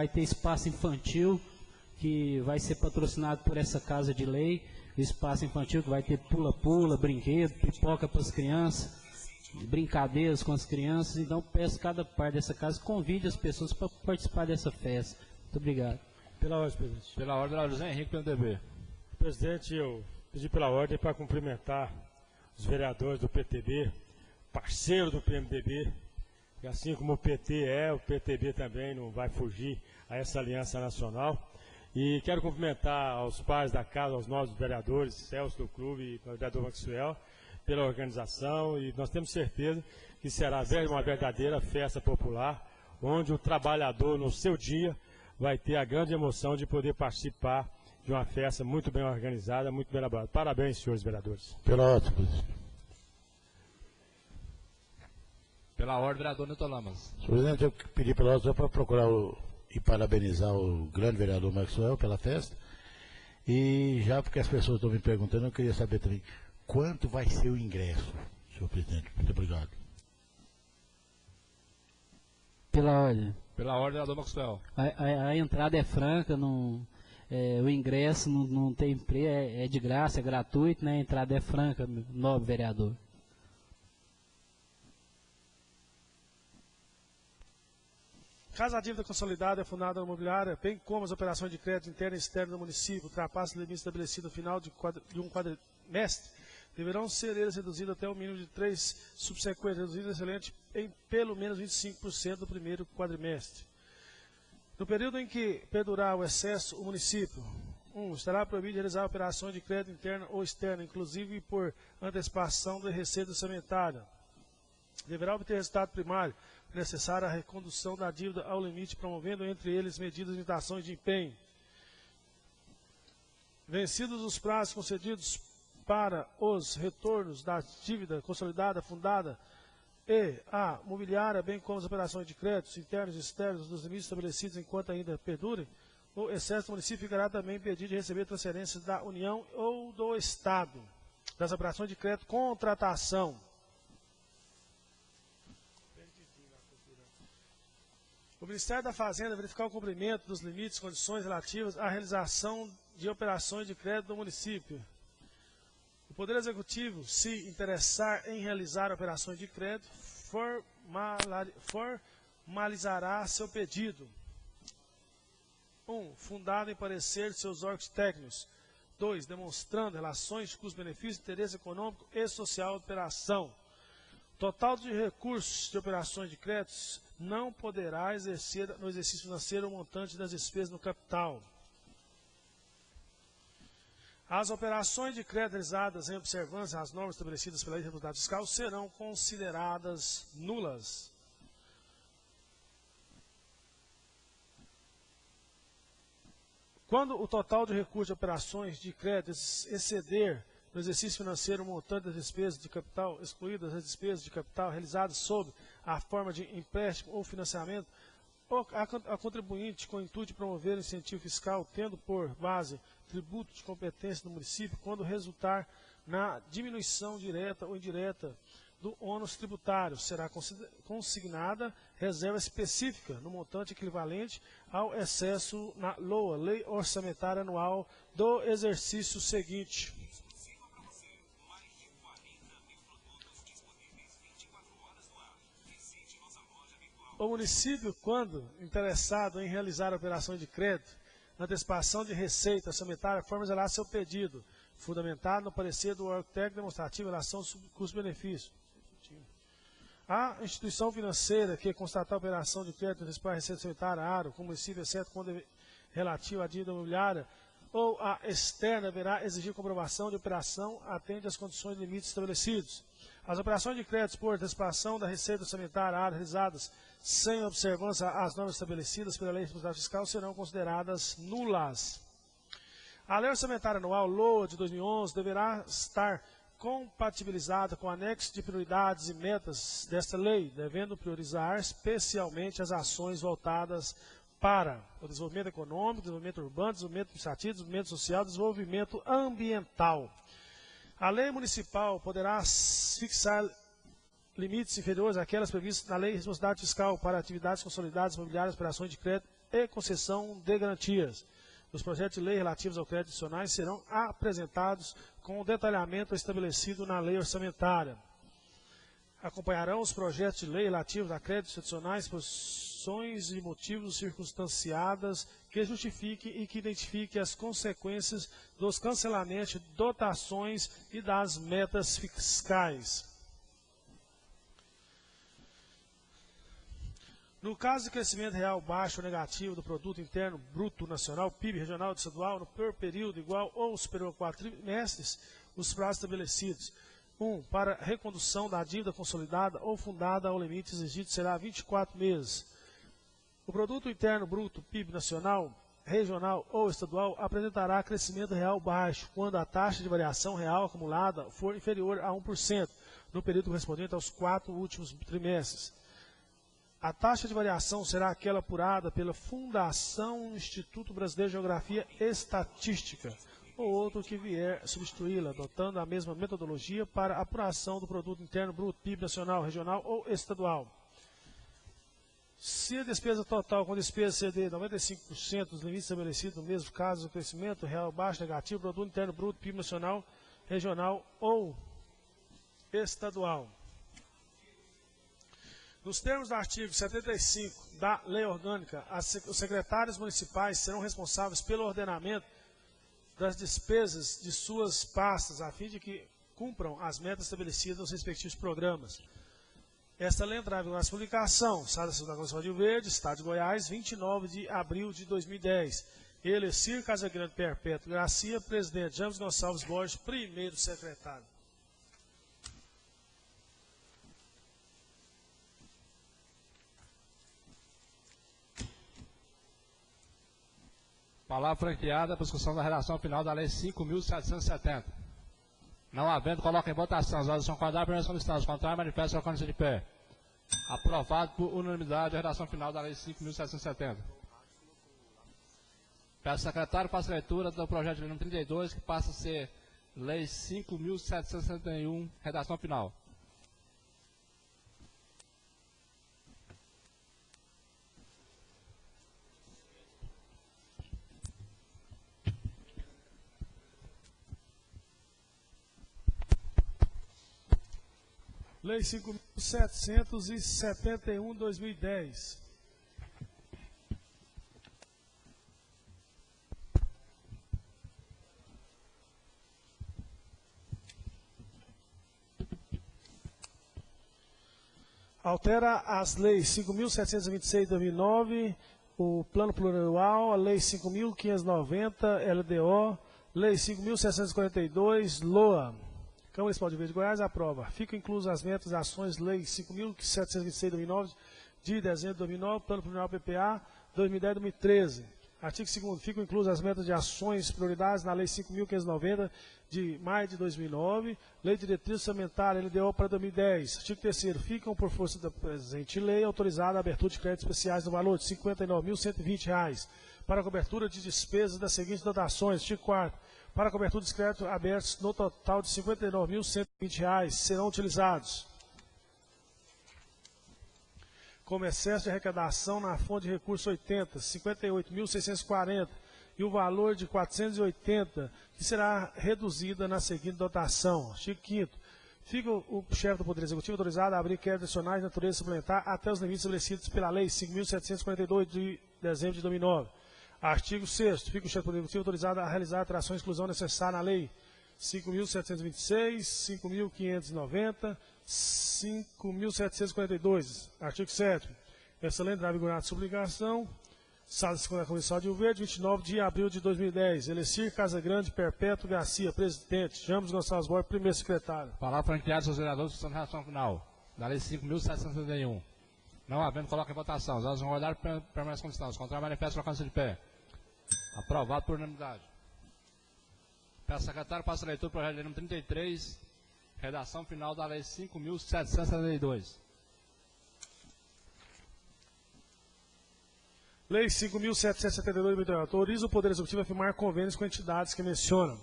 ter espaço infantil, que vai ser patrocinado por essa casa de lei, o espaço infantil que vai ter pula-pula, brinquedo, pipoca para as crianças, brincadeiras com as crianças. Então peço cada par dessa casa, convide as pessoas para participar dessa festa. Muito obrigado. Pela ordem, presidente. Pela ordem, José Henrique, PMDB. Presidente, eu pedi pela ordem para cumprimentar os vereadores do PTB, parceiro do PMDB, e assim como o PT o PTB também não vai fugir a essa aliança nacional. E quero cumprimentar aos pares da casa, aos novos vereadores, Celso do Clube e o vereador Maxwell, pela organização, e nós temos certeza que será uma verdadeira festa popular, onde o trabalhador, no seu dia, vai ter a grande emoção de poder participar de uma festa muito bem organizada, muito bem elaborada. Parabéns, senhores vereadores. Pela ordem, presidente. Pela ordem, vereador Newton Lamas. Senhor presidente, eu pedi pela ordem só para procurar e parabenizar o grande vereador Maxwell pela festa. E já porque as pessoas estão me perguntando, eu queria saber também quanto vai ser o ingresso, senhor presidente. Muito obrigado. Pela ordem. Pela ordem, vereador Maxwell. A entrada é franca, o ingresso não tem preço, é de graça, é gratuito, né? A entrada é franca, nobre vereador. Caso a dívida consolidada é fundada na imobiliária, bem como as operações de crédito interno e externo do município ultrapassem o limite estabelecido no final de um quadrimestre, deverão ser eles reduzidos até o mínimo de 3 subsequentes, reduzidos excelente em pelo menos 25% do primeiro quadrimestre. No período em que perdurar o excesso, o município, 1. Estará proibido de realizar operações de crédito interno ou externo, inclusive por antecipação da receita orçamentária. Deverá obter resultado primário necessário à recondução da dívida ao limite, promovendo entre eles medidas de limitações de empenho. Vencidos os prazos concedidos para os retornos da dívida consolidada, fundada e a mobiliária, bem como as operações de créditos internos e externos dos limites estabelecidos enquanto ainda perdurem, o excesso do município ficará também impedido de receber transferências da União ou do Estado. Das operações de crédito, contratação. O Ministério da Fazenda verificar o cumprimento dos limites e condições relativas à realização de operações de crédito do município. O Poder Executivo, se interessar em realizar operações de crédito, formalizará seu pedido. 1. Fundado em parecer de seus órgãos técnicos. 2. Demonstrando relações de custo-benefício, interesse econômico e social da operação. Total de recursos de operações de créditos não poderá exercer no exercício financeiro o montante das despesas no capital. As operações de crédito realizadas em observância às normas estabelecidas pela Lei de Responsabilidade Fiscal serão consideradas nulas. Quando o total de recursos de operações de crédito exceder no exercício financeiro o montante das despesas de capital, excluídas as despesas de capital realizadas sob a forma de empréstimo ou financiamento, A contribuinte, com o intuito de promover o incentivo fiscal, tendo por base tributo de competência do município, quando resultar na diminuição direta ou indireta do ônus tributário, será consignada reserva específica no montante equivalente ao excesso na LOA, Lei Orçamentária Anual, do exercício seguinte. O município, quando interessado em realizar operações de crédito, antecipação de receita orçamentária, formulará seu pedido, fundamentado no parecer do órgão técnico demonstrativo em relação ao custo-benefício. A instituição financeira que constatar a operação de crédito antecipado de receita orçamentária, ARO, com o município, exceto quando relativo à dívida imobiliária, ou a externa, deverá exigir comprovação de operação atende às condições e limites estabelecidos. As operações de crédito por antecipação da receita orçamentária, ARO, realizadas sem observância às normas estabelecidas pela Lei de Responsabilidade Fiscal, serão consideradas nulas. A Lei Orçamentária Anual, LOA, de 2011, deverá estar compatibilizada com o anexo de prioridades e metas desta lei, devendo priorizar especialmente as ações voltadas para o desenvolvimento econômico, desenvolvimento urbano, desenvolvimento administrativo, desenvolvimento social, desenvolvimento ambiental. A lei municipal poderá fixar limites inferiores àquelas previstas na Lei de Responsabilidade Fiscal para atividades consolidadas imobiliárias, operações de crédito e concessão de garantias. Os projetos de lei relativos ao crédito adicionais serão apresentados com o detalhamento estabelecido na lei orçamentária. Acompanharão os projetos de lei relativos a créditos adicionais posições e motivos circunstanciadas que justifiquem e que identifiquem as consequências dos cancelamentos de dotações e das metas fiscais. No caso de crescimento real baixo ou negativo do Produto Interno Bruto Nacional, PIB regional ou estadual, no período igual ou superior a 4 trimestres, os prazos estabelecidos. 1. Para recondução da dívida consolidada ou fundada ao limite exigido será 24 meses. O Produto Interno Bruto, PIB nacional, regional ou estadual apresentará crescimento real baixo quando a taxa de variação real acumulada for inferior a 1% no período correspondente aos 4 últimos trimestres. A taxa de variação será aquela apurada pela Fundação Instituto Brasileiro de Geografia e Estatística, ou outro que vier substituí-la, adotando a mesma metodologia para a apuração do Produto Interno Bruto, PIB nacional, regional ou estadual. Se a despesa total com despesa exceder 95% dos limites estabelecidos no mesmo caso do crescimento real baixo negativo, Produto Interno Bruto, PIB nacional, regional ou estadual. Nos termos do artigo 75 da Lei Orgânica, os secretários municipais serão responsáveis pelo ordenamento das despesas de suas pastas, a fim de que cumpram as metas estabelecidas nos respectivos programas. Esta lei entrará em vigor na publicação, Estado da Constituição de Rio Verde, Estado de Goiás, 29 de abril de 2010. Ele, Ciro Casagrande Perpétuo Gracia, presidente, James Gonçalves Borges, primeiro secretário. Palavra franqueada para discussão da redação final da Lei 5.770. Não havendo, coloca em votação. As ordens são quadradas, permanecem como estão. Os contrários, manifestam a condição de pé. Aprovado por unanimidade a redação final da Lei 5.770. Peço ao secretário faça a leitura do projeto de lei número 32, que passa a ser Lei 5.771, redação final. Lei 5.771, 2010. Altera as leis 5.726, 2009, o Plano Plurianual, a Lei 5.590, LDO, Lei 5.742, LOA. Câmara Municipal de Rio Verde, Goiás, aprova. Ficam inclusas as metas e ações Lei 5.726, 2009, de dezembro de 2009, Plano Plurianual PPA, 2010-2013. Artigo 2º, ficam inclusas as metas de ações prioridades na Lei 5.590, de maio de 2009, Lei de Diretriz Orçamentária, LDO, para 2010. Artigo 3º, ficam, por força da presente lei, autorizada a abertura de créditos especiais no valor de R$ 59.120 para a cobertura de despesas das seguintes dotações. Artigo 4º, para a cobertura dos créditos abertos no total de R$ 59.120 serão utilizados como excesso de arrecadação na fonte de recursos 80, 58.640, e o valor de 480, que será reduzida na seguinte dotação. Artigo 5º. Fica o chefe do Poder Executivo autorizado a abrir créditos adicionais de natureza suplementar até os limites estabelecidos pela Lei 5.742 de dezembro de 2009. Artigo 6º. Fica o chefe do Poder Executivo autorizado a realizar atração e exclusão necessária na Lei 5.726, 5.590, 5.742. Artigo 7º. Essa lei entrará em vigor na publicação. Sala de segunda Comissão de Rio Verde, 29 de abril de 2010. Elecir Casagrande Perpétuo Garcia, presidente. James Gonçalves Borges, primeiro secretário. Palavra franqueada aos vereadores que estão na relação final da Lei 5.731. Não havendo, coloca em votação. Os autos vão guardar permanecem como estão. Os contrários, manifestam colocando-se de pé. Aprovado por unanimidade. Peço secretário, passo a leitura do projeto de lei número 33, redação final da Lei 5.772. Lei 5.772, autoriza o Poder Executivo a firmar convênios com entidades que mencionam.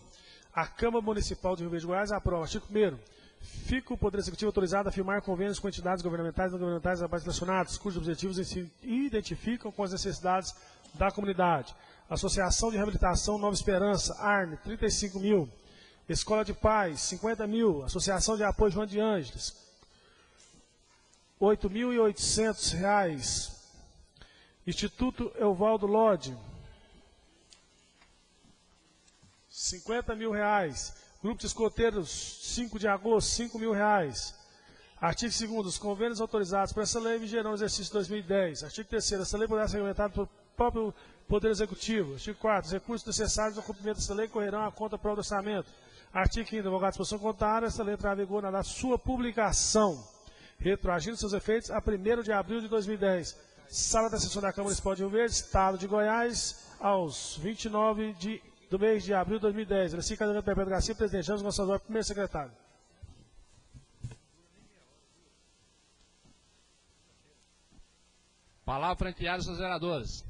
A Câmara Municipal de Rio Verde, Goiás, aprova. Artigo 1º. Fica o Poder Executivo autorizado a firmar convênios com entidades governamentais e não governamentais abaixo relacionadas, cujos objetivos se identificam com as necessidades da comunidade. Associação de Reabilitação Nova Esperança, ARN, 35 mil. Escola de Paz, 50 mil. Associação de Apoio João de Ângeles, R$ 8.800. Instituto Evaldo Lodi, R$ 50 mil. Grupo de Escoteiros, 5 de agosto, R$ 5 mil. Artigo 2º. Os convênios autorizados por essa lei vigerão no exercício de 2010. Artigo 3º. Essa lei poderá ser regulamentada pelo próprio Poder Executivo. Artigo 4º. Os recursos necessários ao cumprimento dessa lei correrão à conta própria do orçamento. Artigo 5º. Advogado de disposição contrária, essa lei entrará em vigor na data de sua publicação, retroagindo seus efeitos a 1º de abril de 2010. Sala da sessão da Câmara Municipal de Rio Verde, Estado de Goiás, aos 29 do mês de abril de 2010. Elecir Casagrande Perpétuo Garcia, presidente. James Gonçalves Borges, primeiro secretário. Palavra franqueada aos vereadores.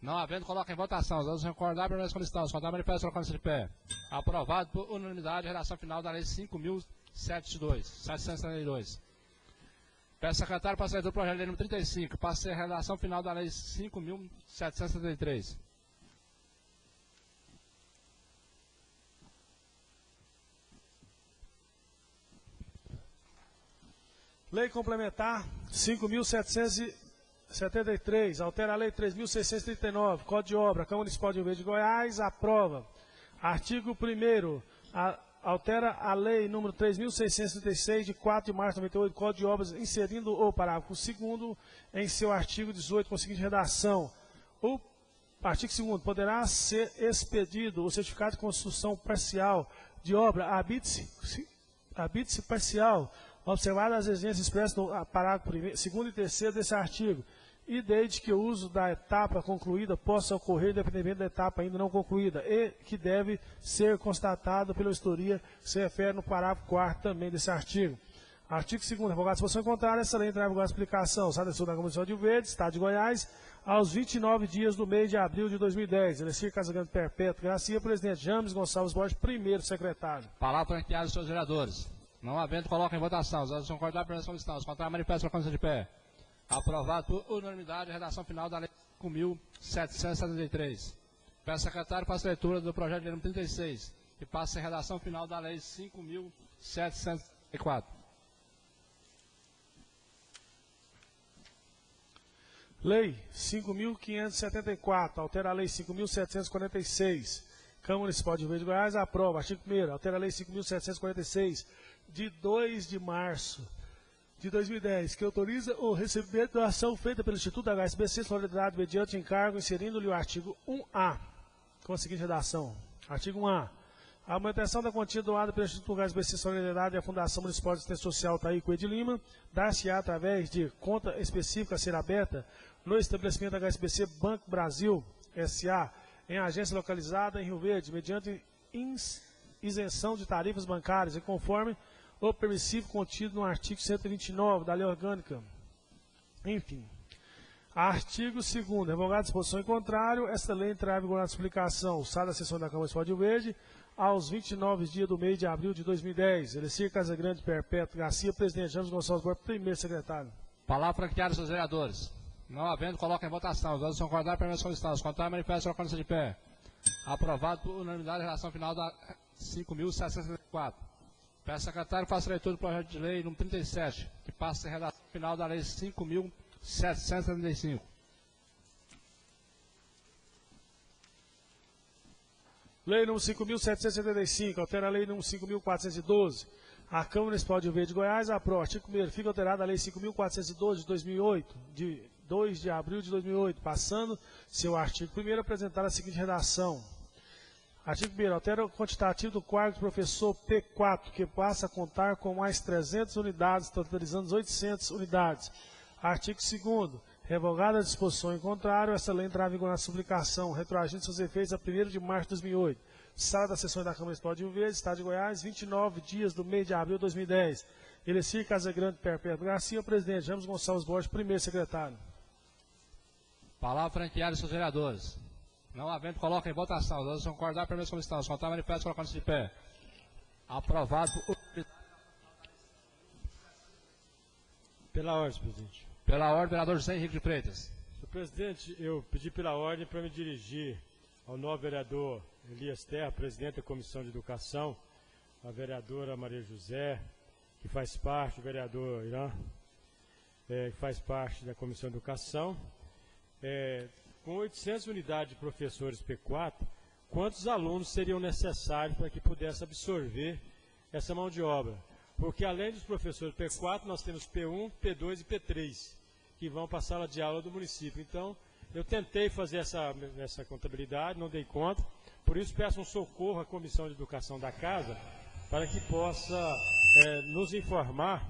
Não havendo, coloca em votação. Os autos recordar permanecem como estão. Os contrários, manifestam colocando-se de pé. Aprovado por unanimidade a redação final da Lei 5.772. Peço secretário para a leitura do projeto de lei número 35, para ser a redação final da Lei 5.773. Lei complementar 5.773, altera a Lei 3.639, Código de Obra, Câmara Municipal de Rio Verde de Goiás, aprova. Artigo 1º, altera a Lei número 3.636, de 4 de março de 98, Código de Obras, inserindo o parágrafo 2º em seu artigo 18, com a seguinte redação. O artigo 2º, poderá ser expedido o certificado de construção parcial de obra habite-se parcial, observadas as exigências expressas no parágrafo 2º e 3º desse artigo, e desde que o uso da etapa concluída possa ocorrer independentemente da etapa ainda não concluída, e que deve ser constatado pela vistoria, que se refere no parágrafo 4º também desse artigo. Artigo 2º, advogado de disposição contrária, essa lei entrará em vigor a explicação. Sala da Câmara Municipal de Rio Verde, Estado de Goiás, aos 29 dias do mês de abril de 2010. Elecir Casagrande Perpétuo Garcia, presidente. James Gonçalves Borges, primeiro secretário. Palavra franqueada aos seus vereadores. Não havendo, coloca em votação. Os autos concordar permanecem como estão. Os contrários, manifestam colocando-se de pé. Aprovado por unanimidade a redação final da Lei 5.773. Peço secretário para a leitura do projeto de lei número 36, que passa a redação final da Lei 5.774. Lei 5.574, altera a Lei 5.746. Câmara Municipal de Rio Verde de Goiás, aprova. Artigo 1º, altera a Lei 5.746, de 2 de março de 2010, que autoriza o recebimento da ação feita pelo Instituto da HSBC Solidariedade mediante encargo, inserindo-lhe o artigo 1A, com a seguinte redação. Artigo 1A. A manutenção da quantia doada pelo Instituto da HSBC Solidariedade e a Fundação Municipal de Assistência Social Taíco de Lima dar-se-á através de conta específica a ser aberta no estabelecimento da HSBC Banco Brasil, S.A., em agência localizada em Rio Verde, mediante isenção de tarifas bancárias e conforme o permissivo contido no artigo 129 da Lei Orgânica. Enfim. Artigo 2º. Revogada a disposição em contrário, esta lei entrará em vigor na explicação, sala da sessão da Câmara Municipal de Rio Verde, aos 29 dias do mês de abril de 2010. Elecir Casagrande Perpétuo Garcia, presidente. James Gonçalves Borges, primeiro secretário. Palavra franqueada, seus vereadores. Não havendo, coloca em votação. Os votos são acordados para a solicitação. Os contrários, manifestam a concordância de pé. Aprovado por unanimidade a relação final da 5.764. Peço secretário que faça a leitura do projeto de lei número 37, que passa a ser redação final da lei 5.775. Lei número 5.775, altera a lei número 5.412. A Câmara Municipal de Rio Verde, Goiás, aprova. Artigo 1º, fica alterada a lei 5.412 de 2008, de 2 de abril de 2008, passando seu artigo 1º a apresentar a seguinte redação. Artigo 1º, altera o quantitativo do quadro do professor P4, que passa a contar com mais 300 unidades, totalizando 800 unidades. Artigo 2º, revogada a disposição em contrário, essa lei entrará em vigor na publicação, retroagindo seus efeitos a 1º de março de 2008. Sala das sessões da Câmara Municipal de Rio Verde, Estado de Goiás, 29 dias do mês de abril de 2010. Elecir Casagrande Perpétuo Garcia, presidente. James Gonçalves Borges, primeiro secretário. Palavra franqueada, seus vereadores. Não havendo, coloca em votação. Os votos são acordados para a solicitação. Os contrários, manifestam colocando-se de pé. Aprovado por... Pela ordem, presidente. Pela ordem, vereador José Henrique de Freitas. Senhor presidente, eu pedi pela ordem para me dirigir ao novo vereador Elias Terra, presidente da Comissão de Educação, a vereadora Maria José, que faz parte, o vereador Irã, que faz parte da Comissão de Educação. Com 800 unidades de professores P4, quantos alunos seriam necessários para que pudesse absorver essa mão de obra? Porque além dos professores P4, nós temos P1, P2 e P3, que vão para a sala de aula do município. Então, eu tentei fazer essa contabilidade, não dei conta, por isso peço um socorro à Comissão de Educação da Casa, para que possa nos informar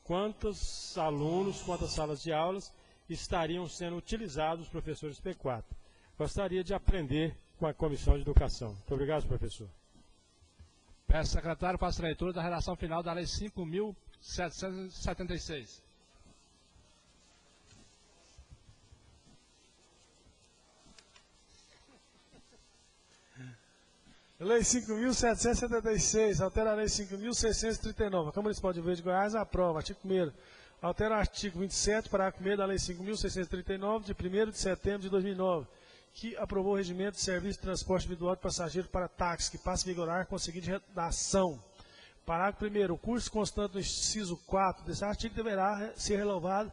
quantos alunos, quantas salas de aulas estariam sendo utilizados os professores P4. Gostaria de aprender com a Comissão de Educação. Muito obrigado, professor. Peço, secretário, faça a leitura da redação final da lei 5.776. Lei 5.776, altera a lei 5.639. A Câmara Municipal de Rio Verde, Goiás, aprova. Artigo 1º. Altera o artigo 27, parágrafo 1º da lei 5.639, de 1º de setembro de 2009, que aprovou o regimento de serviço de transporte individual de passageiro para táxi, que passa a vigorar com a seguinte redação. Parágrafo 1º. O curso constante do inciso 4 desse artigo deverá ser renovado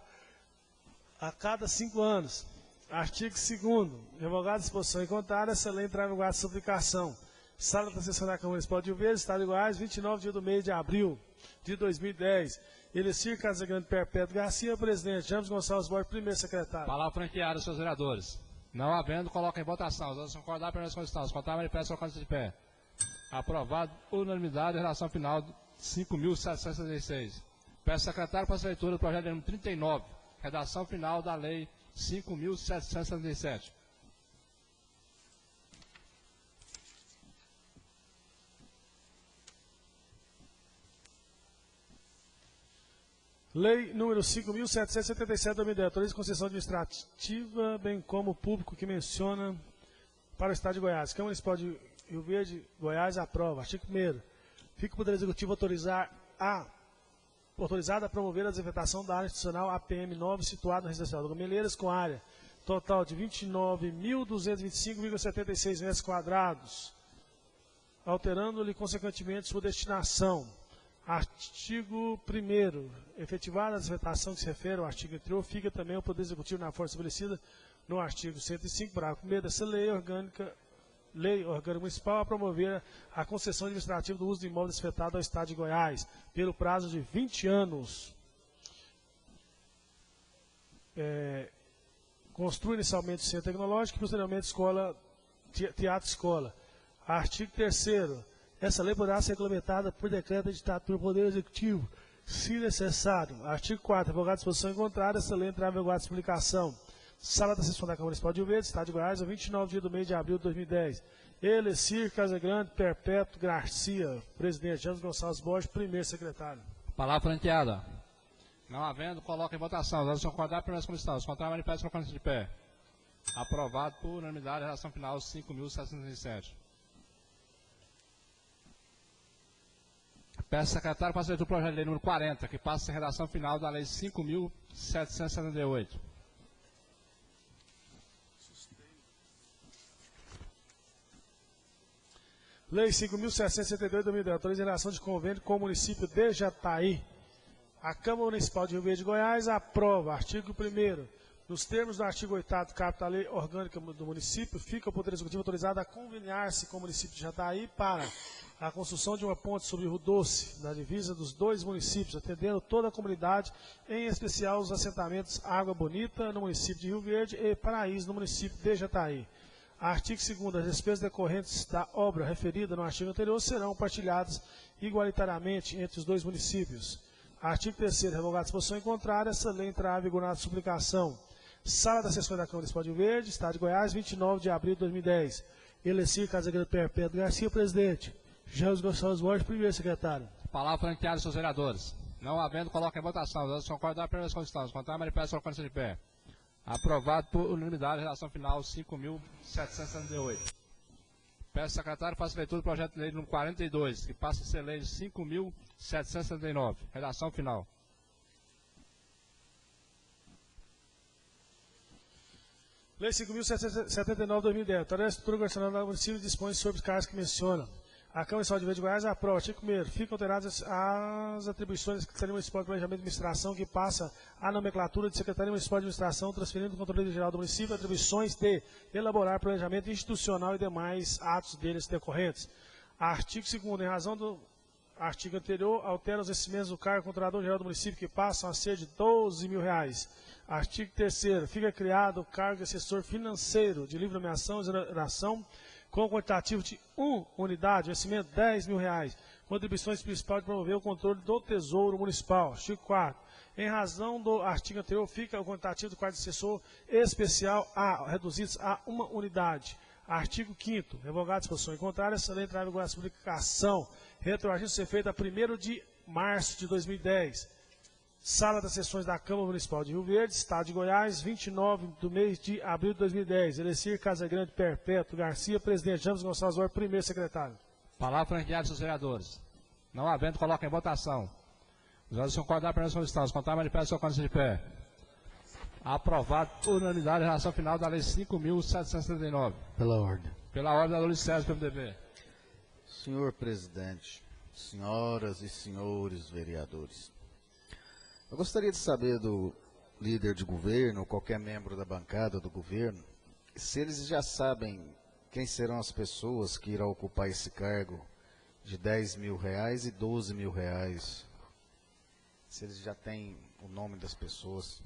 a cada 5 anos. Artigo 2º. Revogada a disposição em contrário, essa lei entrará em vigor de aplicação. Sala da sessão da Câmara Municipal de Rio Verde, Estado de Goiás, 29 dias do mês de abril de 2010. Elecir Casagrande Perpétuo Garcia, presidente. James Gonçalves Borges, primeiro secretário. Palavra franqueada, seus vereadores. Não havendo, coloca em votação. Os votos são acordados para a solicitação. Os contrários, manifestam colocando-se de pé. Aprovado por unanimidade a relação final de 5.776. Peço secretário para a leitura do projeto número 39, redação final da lei 5.777. Lei número 5.777 de 2010, autoriza concessão administrativa, bem como público que menciona para o Estado de Goiás. Câmara Municipal de Rio Verde, Goiás, aprova. Artigo 1º. Fica o Poder Executivo autorizado a promover a desinfetação da área institucional APM 9, situada no residencial do Gameleiras, com área total de 29.225,76 metros quadrados, alterando-lhe, consequentemente, sua destinação. Artigo 1º. Efetivada a desinfetação que se refere ao artigo anterior, fica também o Poder Executivo na forma estabelecida no artigo 105, parágrafo 1º dessa lei orgânica municipal a promover a concessão administrativa do uso de imóvel desinfetado ao Estado de Goiás, pelo prazo de 20 anos. Construi inicialmente centro tecnológico e posteriormente teatro-escola. Artigo 3º. Essa lei poderá ser regulamentada por decreto editado pelo Poder Executivo, se necessário. Artigo 4º. Revogada a disposição em contrário, essa lei entrará em vigor de publicação. Sala da Sessão da Câmara Municipal de Rio Verde, Estado de Goiás, a 29 do mês de abril de 2010. Elecir Casagrande Perpétuo Garcia, presidente. James Gonçalves Borges, primeiro secretário. Palavra franqueada. Não havendo, coloca em votação. Os votos concordar, primeira comissão. Os contrários, manifestam colocando-se de pé. Aprovado por unanimidade, redação final 5.707. Peço ao secretário para a leitura do projeto de lei número 40, que passa a ser redação final da lei 5.778. Lei 5.772 de 2010, autoriza a relação de convênio com o município de Jataí. A Câmara Municipal de Rio Verde, Goiás, aprova, artigo 1º, nos termos do artigo 8º do caput da Lei Orgânica do Município, fica o Poder Executivo autorizado a conveniar-se com o município de Jataí para a construção de uma ponte sobre o Rio Doce, na divisa dos dois municípios, atendendo toda a comunidade, em especial os assentamentos Água Bonita, no município de Rio Verde, e Paraíso, no município de Jataí. Artigo 2º, as despesas decorrentes da obra referida no artigo anterior serão partilhadas igualitariamente entre os dois municípios. Artigo 3º, revogada a disposição em contrário, essa lei entrará em vigor na suplicação. Sala das Sessões da Câmara Municipal de Rio Verde, Estado de Goiás, 29 de abril de 2010. Elecir Casagrande Perpétuo Garcia, presidente. James Gonçalves Borges, primeiro secretário. Palavra franqueada aos seus vereadores. Não havendo, coloca em votação. Os votos concordar, primeira comissão. Os contrários, manifestam colocando-se de pé. Aprovado por unanimidade, redação final 5.778. Peço ao secretário faça leitura do projeto de lei número 42, que passa a ser lei 5.779. Redação final. Lei 5.779 de 2010. Toda a estrutura organizacional do município dispõe sobre os cargos que menciona. A Câmara Municipal de Rio Verde, Goiás aprova. Artigo 1º. Ficam alteradas as atribuições da Secretaria Municipal de Planejamento e Administração, que passa a nomenclatura de Secretaria Municipal de Administração, transferindo do Controle Geral do Município atribuições de elaborar planejamento institucional e demais atos deles decorrentes. Artigo 2º. Em razão do artigo anterior, altera os vencimentos do cargo Controlador-Geral do Município, que passam a ser de R$12 mil. Artigo 3º. Fica criado o cargo de assessor financeiro de livre nomeação e exoneração com quantitativo de 1 unidade, vencimento R$10 mil. Contribuições principais de promover o controle do Tesouro Municipal. Artigo 4º. Em razão do artigo anterior, fica o quantitativo do quadro de assessor especial reduzidos a 1 unidade. Artigo 5º. Revogada a disposição em contrário, essa lei entrará em vigor na publicação, retroagindo ser feita a 1º de março de 2010. Sala das Sessões da Câmara Municipal de Rio Verde, Estado de Goiás, 29 do mês de abril de 2010. Elecir Casagrande Perpétuo Garcia, presidente. James Gonçalves Borges, primeiro secretário. Palavra franqueada aos vereadores. Não havendo, coloca em votação. Os votos concordar, a primeira comissão. Os contrários, manifestam colocando-se de pé. Aprovado por unanimidade, relação final da lei 5.779. Pela ordem. Pela ordem da Luiz César, PMDB. Senhor presidente, senhoras e senhores vereadores, eu gostaria de saber do líder de governo, ou qualquer membro da bancada do governo, se eles já sabem quem serão as pessoas que irão ocupar esse cargo de R$10 mil e R$12 mil. Se eles já têm o nome das pessoas.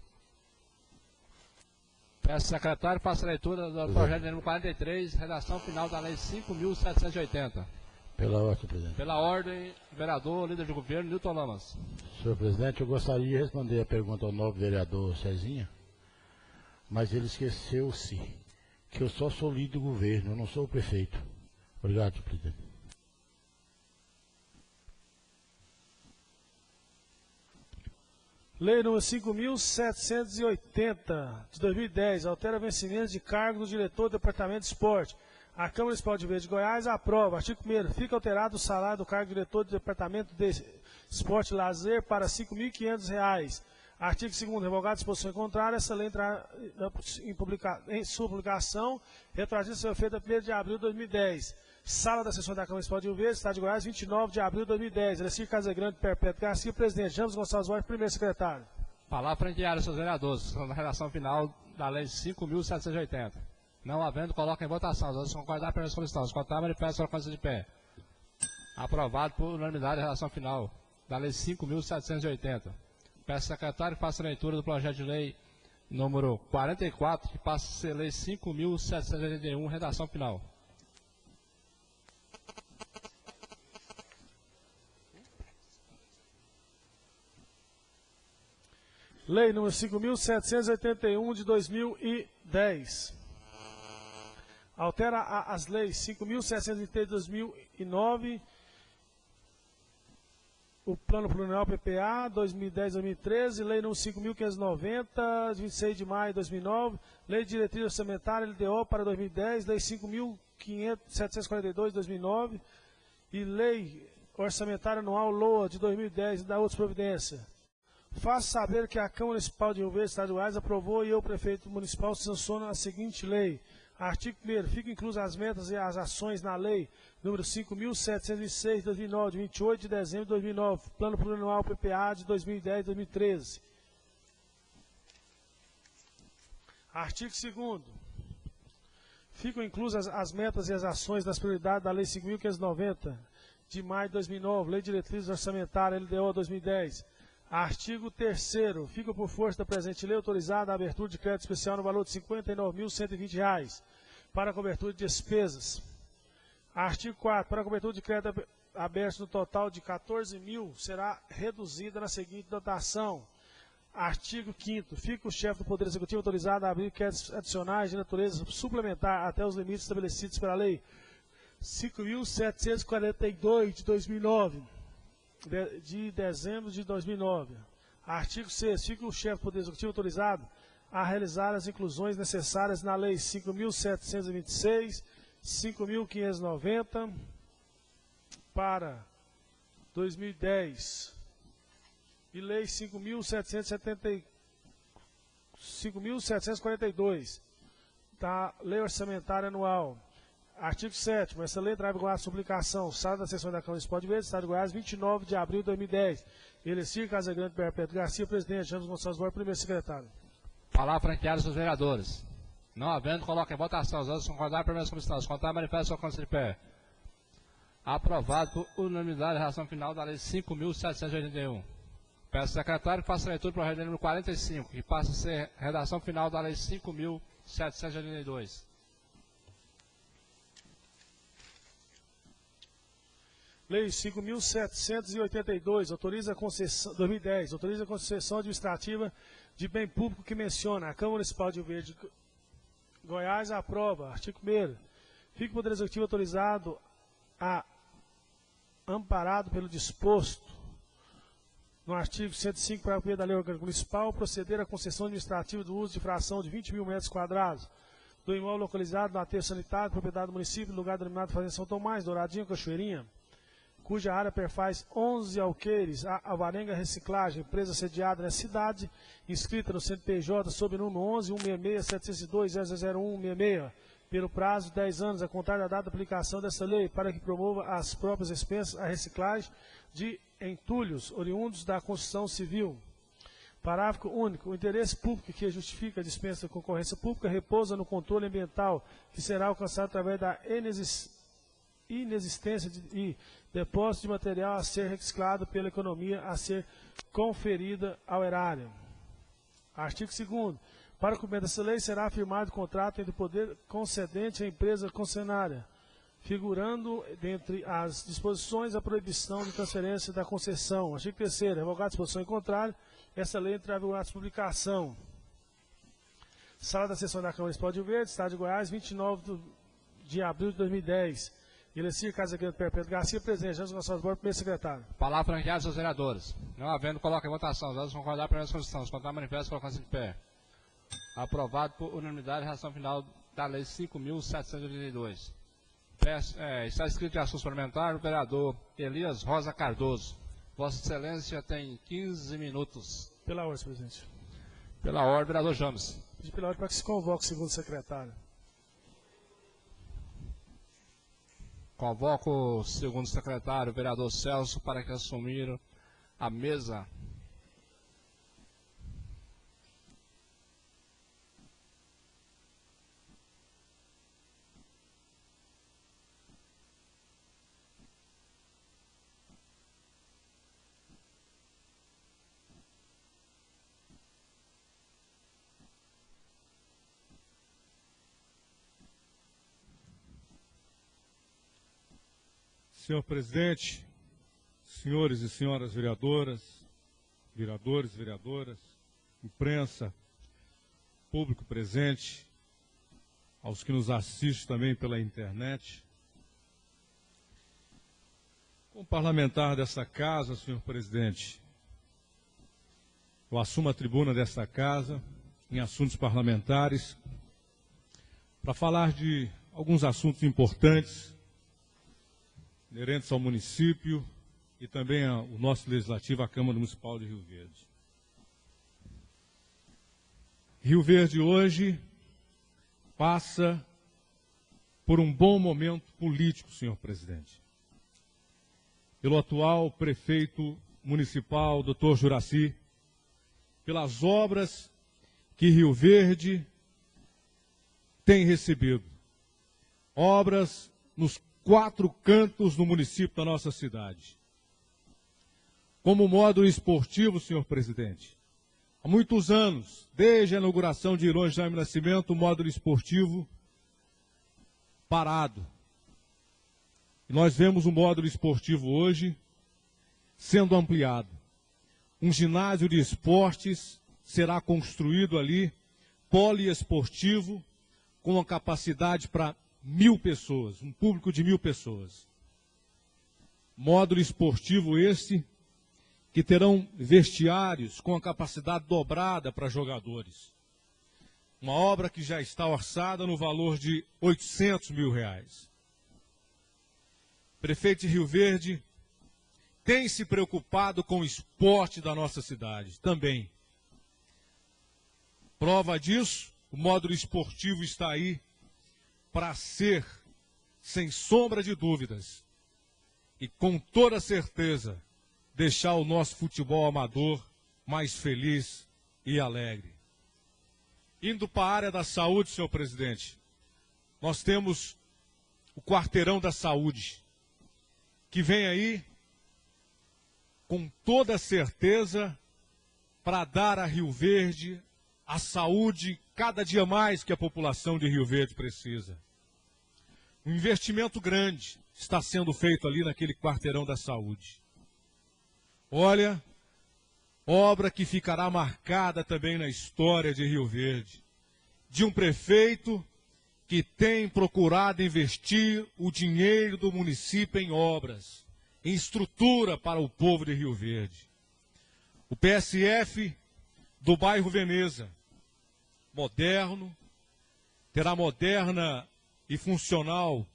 Peço secretário, faça a leitura do projeto de número 43, redação final da lei 5.780. Pela ordem, presidente. Pela ordem, vereador, líder de governo, Newton Lamas. Senhor presidente, eu gostaria de responder a pergunta ao nobre vereador Cezinha, mas ele esqueceu-se que eu só sou líder do governo, eu não sou o prefeito. Obrigado, senhor presidente. Lei número 5.780, de 2010, altera vencimentos de cargo do diretor do Departamento de Esporte. A Câmara Municipal de Rio Verde, Goiás, aprova. Artigo 1º. Fica alterado o salário do cargo de diretor do Departamento de Esporte e Lazer para R$ 5.500. Artigo 2º. Revogada a disposição em contrário, essa lei entrará em sua publicação, retroativa ser feita 1º de abril de 2010. Sala da Sessão da Câmara Municipal de Rio Verde, Estado de Goiás, 29 de abril de 2010. Elecir Casagrande Perpétuo Garcia, presidente. James Gonçalves Borges, primeiro secretário. Palavra franqueada aos seus vereadores, na redação final da lei 5.780. Não havendo, coloca em votação. Os outros concordar pela comissão. Os contrários, manifestam colocando-se de pé. Aprovado por unanimidade a relação final da lei 5.780. Peço ao secretário que faça a leitura do projeto de lei número 44, que passa a ser lei 5.781, redação final. Lei número 5.781 de 2010. Altera as leis 5.730 de 2009, o Plano Plurianual PPA 2010-2013, Lei número 5.590, de 26 de maio de 2009, Lei de Diretriz Orçamentária LDO para 2010, Lei 5.742 de 2009 e Lei Orçamentária Anual LOA de 2010 e da outras providências. Faço saber que a Câmara Municipal de Rio Verde, Estado de Goiás, aprovou e eu, prefeito municipal, sanciono a seguinte lei. Artigo 1º. Ficam inclusas as metas e as ações na Lei número 5.706 de 2009, de 28 de dezembro de 2009, Plano Plurianual PPA de 2010 e 2013. Artigo 2º. Ficam inclusas as metas e as ações das prioridades da Lei 5.590 de maio de 2009, Lei de Diretrizes Orçamentárias LDO 2010. Artigo 3º. Fica por força da presente lei autorizada a abertura de crédito especial no valor de R$ 59.120 para cobertura de despesas. Artigo 4º. Para a cobertura de crédito aberto no total de 14.000 será reduzida na seguinte dotação. Artigo 5º. Fica o chefe do Poder Executivo autorizado a abrir créditos adicionais de natureza suplementar até os limites estabelecidos pela Lei 5.742 de 2009. De dezembro de 2009. Artigo 6º. Fica o chefe do Poder Executivo autorizado a realizar as inclusões necessárias na Lei 5.726, 5.590 para 2010 e Lei 5.742 da Lei Orçamentária Anual. Artigo 7º. Essa lei entrava em vigor a publicação, sala da sessão da Câmara Municipal de Verde, Estado de Goiás, 29 de abril de 2010. Elecir Casagrande Perpétuo Garcia, presidente. James Gonçalves Borges, primeiro secretário. Palavra franqueada aos vereadores. Não havendo, coloca em votação. Os outros concordar, primeiras comissões. Contar, manifesta sua conta de pé. Aprovado por unanimidade a redação final da Lei 5.781. Peço ao secretário que faça a leitura para o número 45, que passa a ser redação final da Lei 5.782. Lei 5.782, autoriza a concessão, 2010, autoriza a concessão administrativa de bem público que menciona. A Câmara Municipal de Rio Verde, Goiás, aprova. Artigo 1º. Fica o Poder Executivo autorizado amparado pelo disposto no artigo 105, parágrafo 1 da Lei Orgânica Municipal, proceder à concessão administrativa do uso de fração de 20.000 metros quadrados do imóvel localizado no aterro sanitário, propriedade do município, no lugar denominado Fazenda São Tomás, Douradinho, Cachoeirinha, cuja área perfaz 11 alqueires, a Alvarenga Reciclagem, empresa sediada na cidade, inscrita no CNPJ sob o número 11.166.702.000166, pelo prazo de 10 anos, a contar da data de aplicação dessa lei, para que promova as próprias expensas a reciclagem de entulhos oriundos da construção civil. Parágrafo único. O interesse público que justifica a dispensa da concorrência pública repousa no controle ambiental, que será alcançado através da inexistência e depósito de material a ser reciclado pela economia a ser conferida ao erário. Artigo 2º. Para o cumprimento dessa lei, será firmado contrato entre o poder concedente e a empresa concessionária, figurando, dentre as disposições, a proibição de transferência da concessão. Artigo 3º. Revogada a disposição em contrário, essa lei entrará em vigor na publicação. Sala da sessão da Câmara Municipal de Rio Verde, Estado de Goiás, 29 de abril de 2010. Elecir Casagrande Perpétuo Garcia, presidente. James Gonçalves Borges, primeiro secretário. Palavra franqueada aos vereadores. Não havendo, coloca em votação. Os outros concordar, primeiras condições. Contar, manifesto, colocando-se de pé. Aprovado por unanimidade a redação final da Lei 5.782. Está escrito em assunto parlamentar o vereador Elias Rosa Cardoso. Vossa Excelência tem 15 minutos. Pela ordem, presidente. Pela ordem, vereador James. Pedir pela ordem para que se convoque o segundo secretário. Convoco o segundo secretário, o vereador Celso, para que assumir a mesa. Senhor presidente, senhores e senhoras vereadoras, vereadores, vereadoras, imprensa, público presente, aos que nos assistem também pela internet. Como parlamentar dessa casa, senhor presidente, eu assumo a tribuna desta casa em assuntos parlamentares para falar de alguns assuntos importantes inerentes ao município e também ao nosso legislativo, a Câmara Municipal de Rio Verde. Rio Verde hoje passa por um bom momento político, senhor presidente. Pelo atual prefeito municipal, doutor Juraci, pelas obras que Rio Verde tem recebido. Obras nos 4 cantos do município da nossa cidade. Como módulo esportivo, senhor presidente, há muitos anos, desde a inauguração de Irone Jaime Nascimento, o módulo esportivo parado. E nós vemos o módulo esportivo hoje sendo ampliado. Um ginásio de esportes será construído ali, poliesportivo, com a capacidade para 1.000 pessoas, um público de 1.000 pessoas. Módulo esportivo esse que terão vestiários com a capacidade dobrada para jogadores. Uma obra que já está orçada no valor de R$800 mil. Prefeito de Rio Verde tem se preocupado com o esporte da nossa cidade também. Prova disso, o módulo esportivo está aí para ser, sem sombra de dúvidas, e com toda certeza, deixar o nosso futebol amador mais feliz e alegre. Indo para a área da saúde, senhor presidente, nós temos o Quarteirão da Saúde, que vem aí com toda certeza para dar a Rio Verde a saúde cada dia mais que a população de Rio Verde precisa. Um investimento grande está sendo feito ali naquele Quarteirão da Saúde. Olha, obra que ficará marcada também na história de Rio Verde, de um prefeito que tem procurado investir o dinheiro do município em obras, em estrutura para o povo de Rio Verde. O PSF do bairro Veneza, moderno, terá moderna e funcional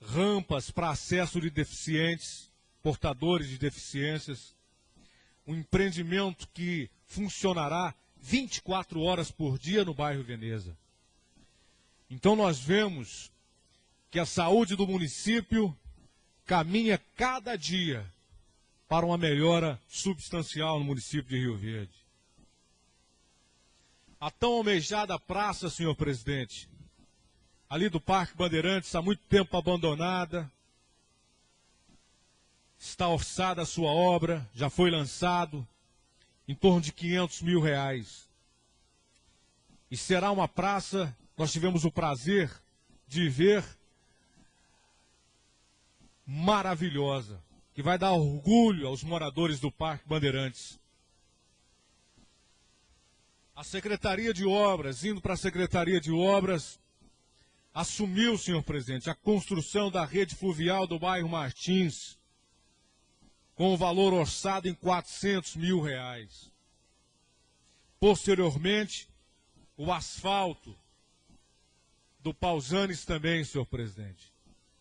rampas para acesso de deficientes, portadores de deficiências, um empreendimento que funcionará 24 horas por dia no bairro Veneza. Então nós vemos que a saúde do município caminha cada dia para uma melhora substancial no município de Rio Verde. A tão almejada praça, senhor presidente, ali do Parque Bandeirantes, há muito tempo abandonada, está orçada a sua obra, já foi lançado, em torno de R$500 mil. E será uma praça, nós tivemos o prazer de ver, maravilhosa, que vai dar orgulho aos moradores do Parque Bandeirantes. A Secretaria de Obras, indo para a Secretaria de Obras, assumiu, senhor presidente, a construção da rede fluvial do bairro Martins, com o valor orçado em R$400 mil. Posteriormente, o asfalto do Pausanes também, senhor presidente.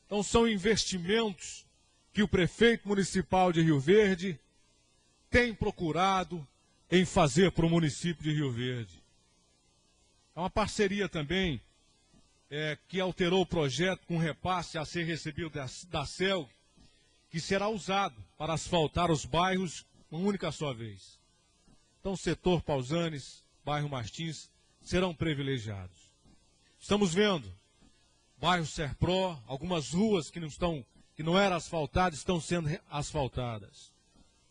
Então são investimentos que o prefeito municipal de Rio Verde tem procurado em fazer para o município de Rio Verde. É uma parceria também que alterou o projeto com repasse a ser recebido da CELG, que será usado para asfaltar os bairros uma única só vez. Então o setor Pausanes, bairro Martins, serão privilegiados. Estamos vendo bairro Serpro, algumas ruas que não eram asfaltadas estão sendo asfaltadas.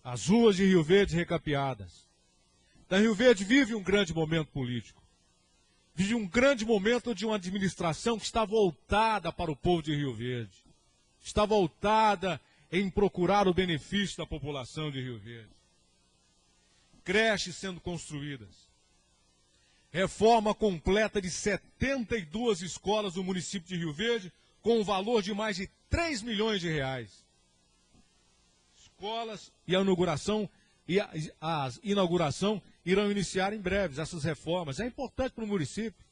As ruas de Rio Verde recapeadas. Da Rio Verde vive um grande momento político. Vive um grande momento de uma administração que está voltada para o povo de Rio Verde. Está voltada em procurar o benefício da população de Rio Verde. Creches sendo construídas. Reforma completa de 72 escolas do município de Rio Verde, com um valor de mais de 3 milhões de reais. Escolas e a inauguração irão iniciar em breves essas reformas. É importante para o município.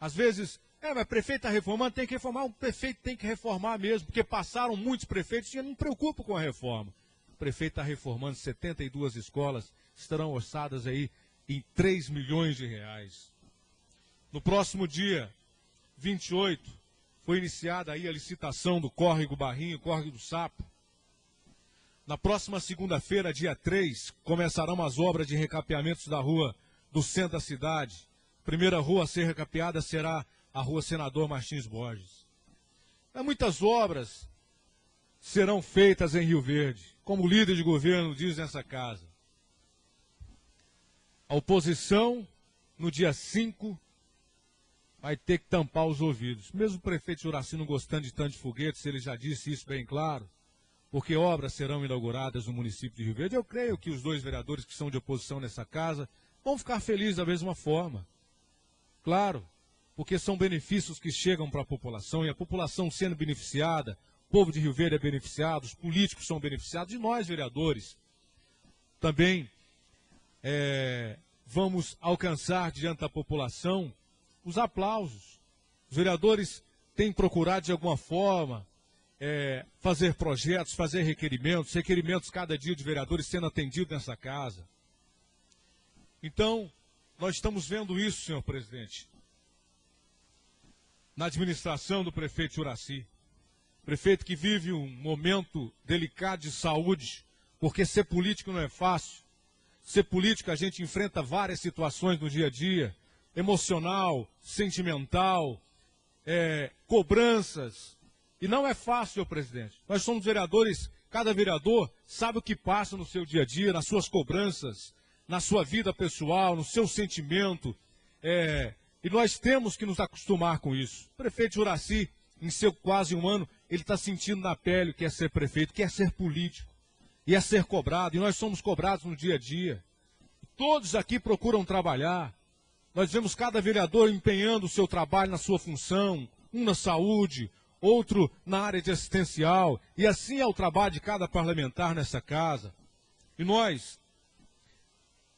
Às vezes, mas o prefeito está reformando, tem que reformar. O prefeito tem que reformar mesmo, porque passaram muitos prefeitos e eu não me preocupo com a reforma. O prefeito está reformando 72 escolas, estarão orçadas aí em 3 milhões de reais. No próximo dia 28, foi iniciada aí a licitação do Córrego Barrinho, Córrego do Sapo. Na próxima segunda-feira, dia 3, começarão as obras de recapeamentos da rua do centro da cidade. A primeira rua a ser recapeada será a rua Senador Martins Borges. Muitas obras serão feitas em Rio Verde, como o líder de governo diz nessa casa. A oposição, no dia 5, vai ter que tampar os ouvidos. Mesmo o prefeito Juraci não gostando de tanto de foguetes, ele já disse isso bem claro, porque obras serão inauguradas no município de Rio Verde. Eu creio que os dois vereadores que são de oposição nessa casa vão ficar felizes da mesma forma. Claro, porque são benefícios que chegam para a população, e a população sendo beneficiada, o povo de Rio Verde é beneficiado, os políticos são beneficiados, e nós, vereadores, também vamos alcançar diante da população os aplausos. Os vereadores têm procurado de alguma forma fazer projetos, fazer requerimentos cada dia de vereadores sendo atendidos nessa casa. Então, nós estamos vendo isso, senhor presidente, na administração do prefeito Juraci. Prefeito que vive um momento delicado de saúde, porque ser político não é fácil. Ser político, a gente enfrenta várias situações no dia a dia, emocional, sentimental, cobranças. E não é fácil, senhor presidente. Nós somos vereadores, cada vereador sabe o que passa no seu dia a dia, nas suas cobranças, na sua vida pessoal, no seu sentimento. E nós temos que nos acostumar com isso. O prefeito Juraci, em seu quase um ano, ele está sentindo na pele o que é ser prefeito, o que é ser político, e é ser cobrado. E nós somos cobrados no dia a dia. Todos aqui procuram trabalhar. Nós vemos cada vereador empenhando o seu trabalho na sua função, um na saúde, outro na área de assistencial, e assim é o trabalho de cada parlamentar nessa casa. E nós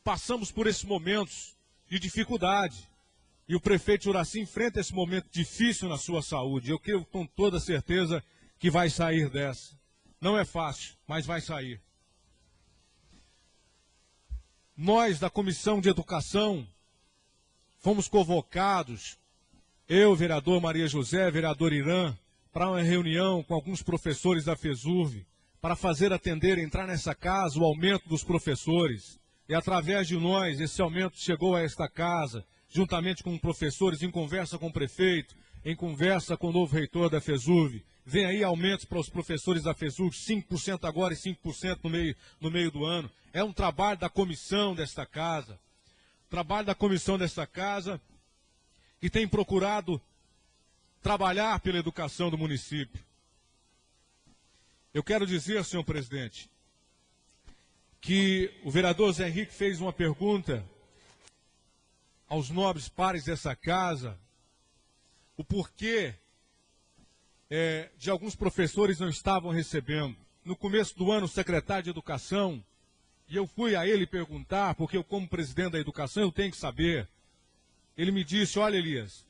passamos por esses momentos de dificuldade, e o prefeito Juraci enfrenta esse momento difícil na sua saúde. Eu creio com toda certeza que vai sair dessa. Não é fácil, mas vai sair. Nós, da Comissão de Educação, fomos convocados, eu, vereador Maria José, vereador Irã, para uma reunião com alguns professores da FESURV, para fazer atender, entrar nessa casa, o aumento dos professores. E através de nós, esse aumento chegou a esta casa, juntamente com professores, em conversa com o prefeito, em conversa com o novo reitor da FESURV. Vem aí aumentos para os professores da FESURV, 5% agora e 5% no meio do ano. É um trabalho da comissão desta casa. Trabalho da comissão desta casa, que tem procurado trabalhar pela educação do município. Eu quero dizer, senhor presidente, que o vereador Zé Henrique fez uma pergunta aos nobres pares dessa casa, o porquê de alguns professores não estavam recebendo. No começo do ano, o secretário de Educação, e eu fui a ele perguntar, porque eu, como presidente da educação, eu tenho que saber. Ele me disse, olha, Elias,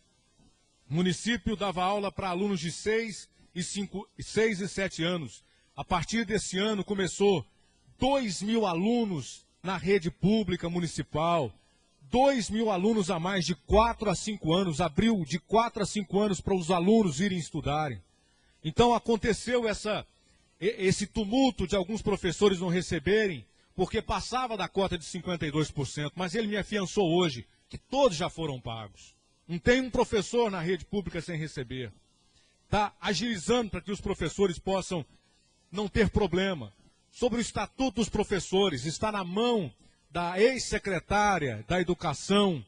o município dava aula para alunos de 6 e 7 anos. A partir desse ano, começou 2.000 alunos na rede pública municipal. 2.000 alunos a mais de 4 a 5 anos, abriu de 4 a 5 anos para os alunos irem estudarem. Então aconteceu esse tumulto de alguns professores não receberem, porque passava da cota de 52%, mas ele me afiançou hoje que todos já foram pagos. Não tem um professor na rede pública sem receber. Está agilizando para que os professores possam não ter problema. Sobre o Estatuto dos Professores, está na mão da ex-secretária da Educação,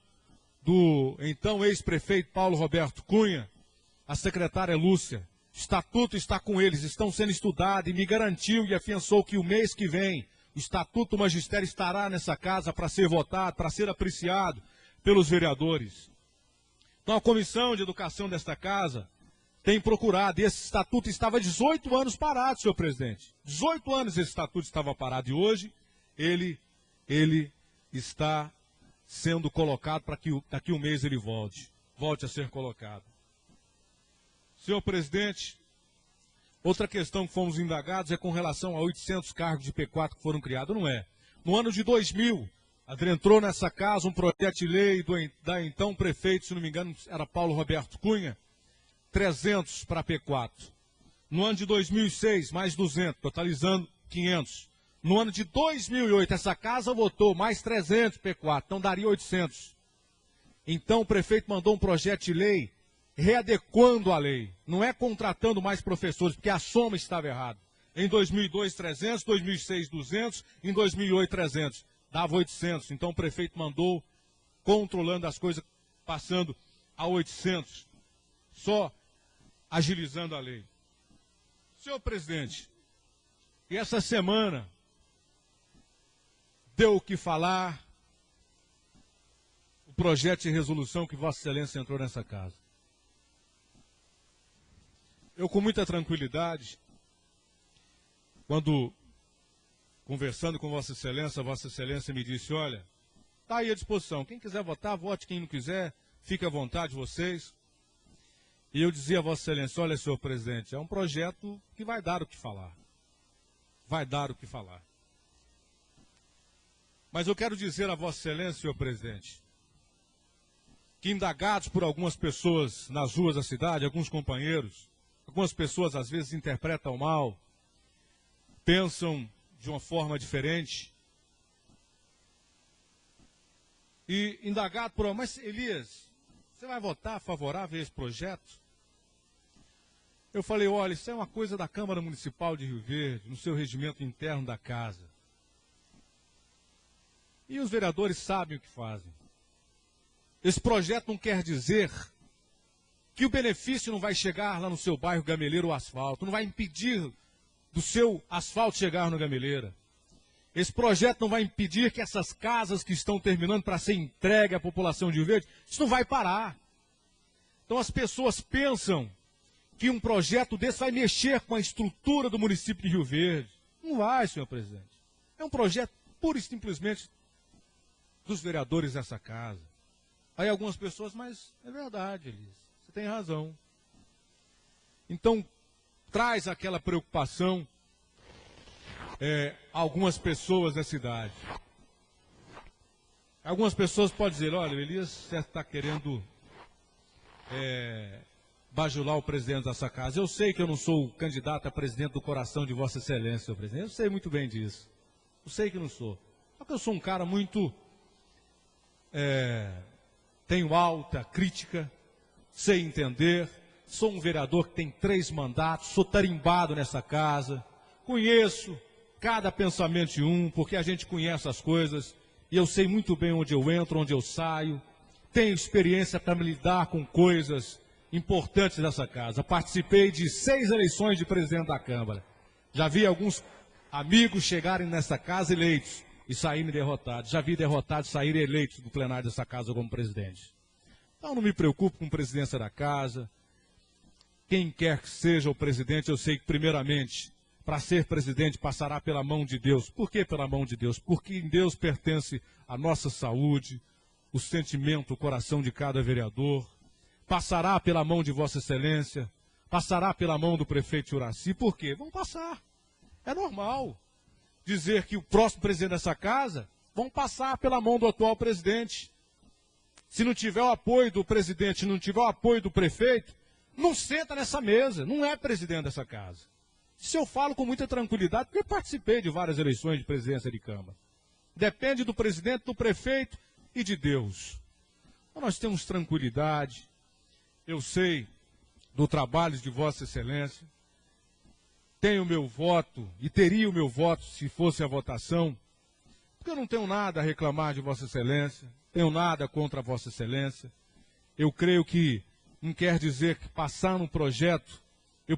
do então ex-prefeito Paulo Roberto Cunha, a secretária Lúcia. O Estatuto está com eles, estão sendo estudados, e me garantiu e afiançou que o mês que vem o Estatuto do Magistério estará nessa casa para ser votado, para ser apreciado, pelos vereadores. Então a Comissão de Educação desta casa tem procurado, e esse estatuto estava há 18 anos parado, senhor presidente. 18 anos esse estatuto estava parado, e hoje ele está sendo colocado para que daqui a um mês ele volte a ser colocado. Senhor presidente, outra questão que fomos indagados é com relação a 800 cargos de P4 que foram criados. Não é. No ano de 2000, entrou nessa casa um projeto de lei da então prefeito, se não me engano, era Paulo Roberto Cunha, 300 para P4. No ano de 2006, mais 200, totalizando 500. No ano de 2008, essa casa votou mais 300 P4, então daria 800. Então o prefeito mandou um projeto de lei readequando a lei. Não é contratando mais professores, porque a soma estava errada. Em 2002, 300, 2006, 200, em 2008, 300. Dava 800. Então o prefeito mandou, controlando as coisas, passando a 800. Só agilizando a lei. Senhor presidente, e essa semana deu o que falar o projeto de resolução que Vossa Excelência entrou nessa casa. Eu, com muita tranquilidade, quando conversando com Vossa Excelência me disse, olha, está aí à disposição, quem quiser votar, vote, quem não quiser, fique à vontade vocês. E eu dizia a Vossa Excelência, olha, senhor presidente, é um projeto que vai dar o que falar. Vai dar o que falar. Mas eu quero dizer a Vossa Excelência, senhor presidente, que indagados por algumas pessoas nas ruas da cidade, alguns companheiros, algumas pessoas às vezes interpretam mal, pensam de uma forma diferente. E indagado por... Mas, Elias, você vai votar favorável a esse projeto? Eu falei, olha, isso é uma coisa da Câmara Municipal de Rio Verde, no seu regimento interno da casa. E os vereadores sabem o que fazem. Esse projeto não quer dizer que o benefício não vai chegar lá no seu bairro Gameleira o asfalto, não vai impedir do seu asfalto chegar no Gameleira. Esse projeto não vai impedir que essas casas que estão terminando para ser entregue à população de Rio Verde, isso não vai parar. Então as pessoas pensam que um projeto desse vai mexer com a estrutura do município de Rio Verde. Não vai, senhor presidente. É um projeto pura e simplesmente dos vereadores dessa casa. Aí algumas pessoas, mas é verdade, Elias, você tem razão. Então, traz aquela preocupação a algumas pessoas da cidade. Algumas pessoas podem dizer, olha, o Elias, você está querendo bajular o presidente dessa casa. Eu sei que eu não sou o candidato a presidente do coração de Vossa Excelência, senhor presidente. Eu sei muito bem disso. Eu sei que não sou. Só que eu sou um cara muito... tenho alta crítica, sei entender, sou um vereador que tem 3 mandatos, sou tarimbado nessa casa, conheço cada pensamento de um, porque a gente conhece as coisas, e eu sei muito bem onde eu entro, onde eu saio, tenho experiência para me lidar com coisas importantes dessa casa. Participei de 6 eleições de presidente da Câmara. Já vi alguns amigos chegarem nessa casa eleitos e saírem derrotados. Já vi derrotados saírem eleitos do plenário dessa casa como presidente. Então não me preocupo com a presidência da casa. Quem quer que seja o presidente, eu sei que primeiramente, para ser presidente, passará pela mão de Deus. Por que pela mão de Deus? Porque em Deus pertence a nossa saúde, o sentimento, o coração de cada vereador. Passará pela mão de Vossa Excelência, passará pela mão do prefeito Uracy. Por quê? Vão passar. É normal dizer que o próximo presidente dessa casa vão passar pela mão do atual presidente. Se não tiver o apoio do presidente, não tiver o apoio do prefeito, não senta nessa mesa, não é presidente dessa casa. Isso eu falo com muita tranquilidade, porque participei de várias eleições de presidência de Câmara. Depende do presidente, do prefeito e de Deus. Então nós temos tranquilidade. Eu sei do trabalho de Vossa Excelência. Tenho o meu voto, e teria o meu voto se fosse a votação, porque eu não tenho nada a reclamar de Vossa Excelência, tenho nada contra Vossa Excelência. Eu creio que não quer dizer que passar num projeto, eu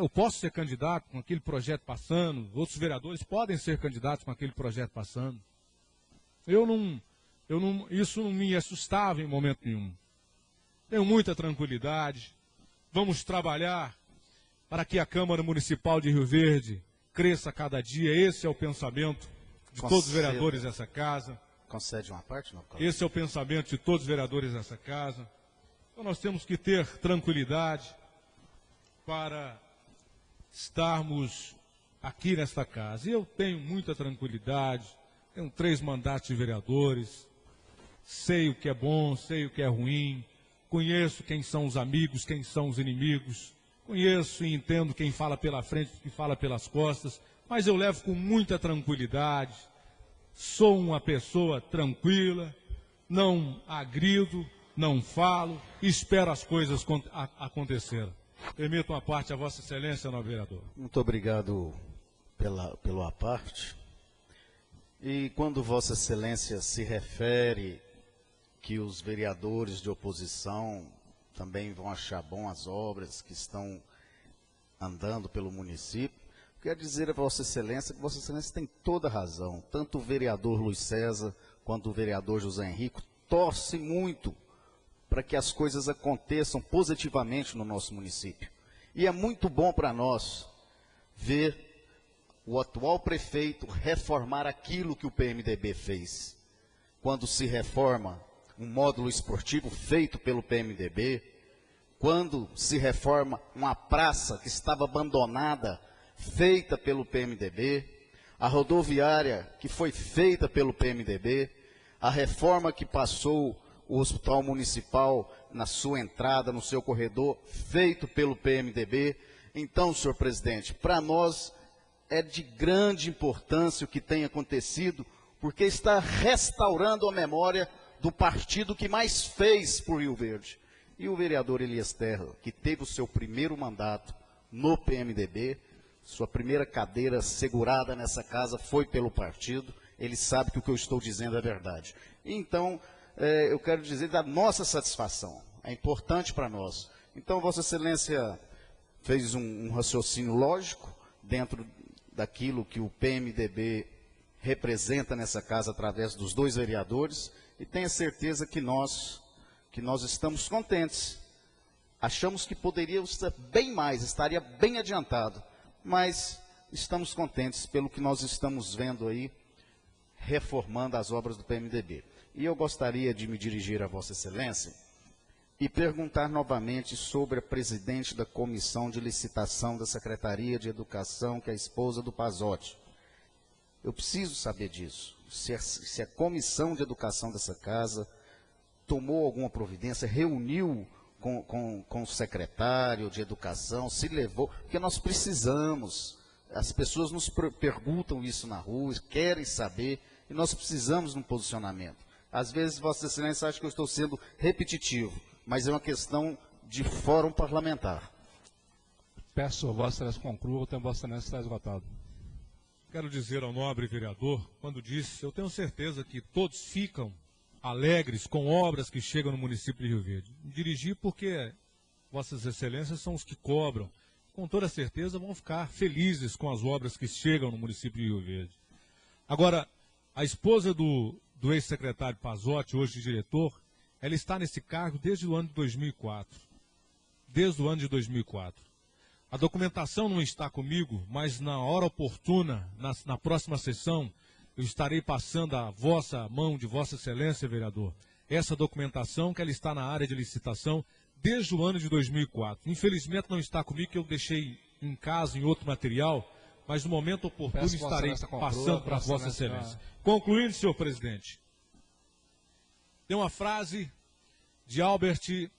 posso ser candidato com aquele projeto passando, outros vereadores podem ser candidatos com aquele projeto passando. Eu Isso não me assustava em momento nenhum. Tenho muita tranquilidade. Vamos trabalhar para que a Câmara Municipal de Rio Verde cresça a cada dia. Esse é o pensamento de todos os vereadores dessa casa. Concede uma parte, não? Esse é o pensamento de todos os vereadores dessa casa. Então nós temos que ter tranquilidade para estarmos aqui nesta casa. E eu tenho muita tranquilidade, tenho 3 mandatos de vereadores, sei o que é bom, sei o que é ruim, conheço quem são os amigos, quem são os inimigos, conheço e entendo quem fala pela frente e quem fala pelas costas, mas eu levo com muita tranquilidade, sou uma pessoa tranquila, não agrido, não falo, espero as coisas acontecerem. Permito uma parte a Vossa Excelência, nobre vereador. Muito obrigado pelo à parte. E quando Vossa Excelência se refere que os vereadores de oposição também vão achar bom as obras que estão andando pelo município, quero dizer a Vossa Excelência que Vossa Excelência tem toda a razão. Tanto o vereador Luiz César quanto o vereador José Henrique torcem muito para que as coisas aconteçam positivamente no nosso município. E é muito bom para nós ver o atual prefeito reformar aquilo que o PMDB fez. Quando se reforma um módulo esportivo feito pelo PMDB, quando se reforma uma praça que estava abandonada, feita pelo PMDB, a rodoviária que foi feita pelo PMDB, a reforma que passou o Hospital Municipal na sua entrada, no seu corredor, feito pelo PMDB. Então, senhor presidente, para nós é de grande importância o que tem acontecido, porque está restaurando a memória do partido que mais fez por Rio Verde. E o vereador Elias Terra, que teve o seu primeiro mandato no PMDB, sua primeira cadeira segurada nessa casa foi pelo partido, ele sabe que o que eu estou dizendo é verdade. Então, eu quero dizer da nossa satisfação, é importante para nós. Então, Vossa Excelência fez um raciocínio lógico dentro daquilo que o PMDB representa nessa casa através dos 2 vereadores, e tenha certeza que nós estamos contentes. Achamos que poderia ser bem mais, estaria bem adiantado, mas estamos contentes pelo que nós estamos vendo aí, reformando as obras do PMDB. E eu gostaria de me dirigir a Vossa Excelência e perguntar novamente sobre a presidente da Comissão de Licitação da Secretaria de Educação, que é a esposa do Pazotti. Eu preciso saber disso, se a Comissão de Educação dessa casa tomou alguma providência, reuniu com o secretário de Educação, se levou, porque nós precisamos, as pessoas nos perguntam isso na rua, querem saber, e nós precisamos de um posicionamento. Às vezes, Vossa Excelência acha que eu estou sendo repetitivo, mas é uma questão de fórum parlamentar. Peço a Vossa Excelência conclua, o tempo Vossa Excelência está esgotado. Quero dizer ao nobre vereador, quando disse, eu tenho certeza que todos ficam alegres com obras que chegam no município de Rio Verde. Me dirigi porque Vossas Excelências são os que cobram. Com toda certeza vão ficar felizes com as obras que chegam no município de Rio Verde. Agora, a esposa do ex-secretário Pazotti, hoje diretor, ela está nesse cargo desde o ano de 2004. Desde o ano de 2004. A documentação não está comigo, mas na hora oportuna, na próxima sessão, eu estarei passando a vossa mão de Vossa Excelência, vereador, essa documentação que ela está na área de licitação desde o ano de 2004. Infelizmente não está comigo, que eu deixei em casa, em outro material, mas no momento oportuno estarei passando para Vossa Excelência. Concluindo, senhor presidente, tem uma frase de Albert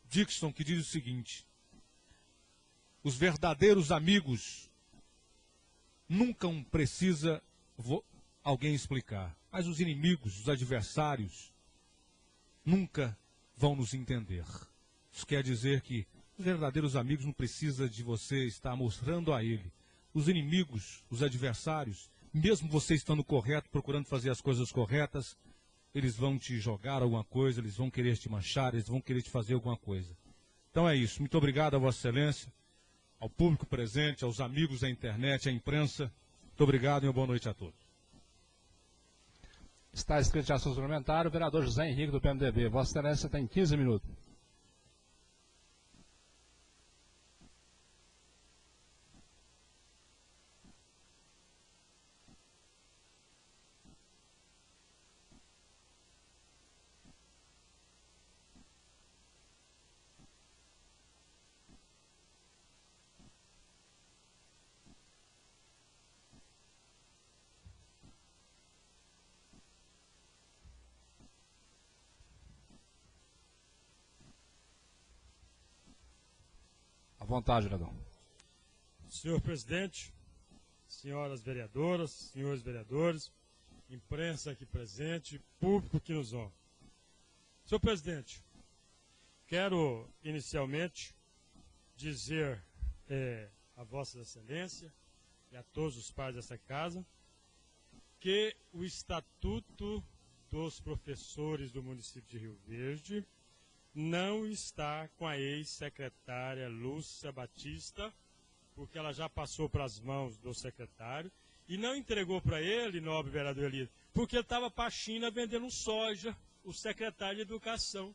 Dixon que diz o seguinte: os verdadeiros amigos nunca precisa alguém explicar, mas os inimigos, os adversários, nunca vão nos entender. Isso quer dizer que os verdadeiros amigos não precisam de você estar mostrando a ele. Os inimigos, os adversários, mesmo você estando correto, procurando fazer as coisas corretas, eles vão te jogar alguma coisa, eles vão querer te manchar, eles vão querer te fazer alguma coisa. Então é isso. Muito obrigado a Vossa Excelência, ao público presente, aos amigos da internet, à imprensa. Muito obrigado e uma boa noite a todos. Está escrito de assunto suplementar o vereador José Henrique, do PMDB. Vossa Excelência tem 15 minutos. À vontade, vereador. Senhor presidente, senhoras vereadoras, senhores vereadores, imprensa aqui presente, público que nos honra. Senhor presidente, quero inicialmente dizer a Vossa Excelência e a todos os pais dessa casa que o Estatuto dos Professores do município de Rio Verde não está com a ex-secretária Lúcia Batista, porque ela já passou para as mãos do secretário e não entregou para ele, nobre vereador Elias, porque ele estava para a China vendendo soja, o secretário de Educação.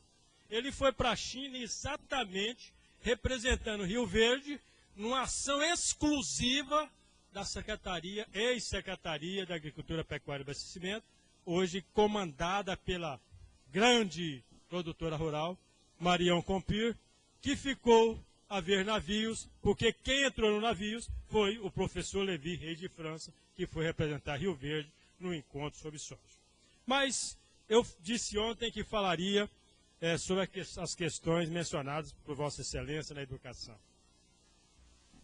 Ele foi para a China exatamente representando Rio Verde numa ação exclusiva da secretaria, ex-secretaria da Agricultura, Pecuária e Abastecimento, hoje comandada pela grande produtora rural, Marião Compir, que ficou a ver navios, porque quem entrou no navios foi o professor Levi, rei de França, que foi representar Rio Verde no encontro sobre soja. Mas eu disse ontem que falaria sobre as questões mencionadas por Vossa Excelência na educação.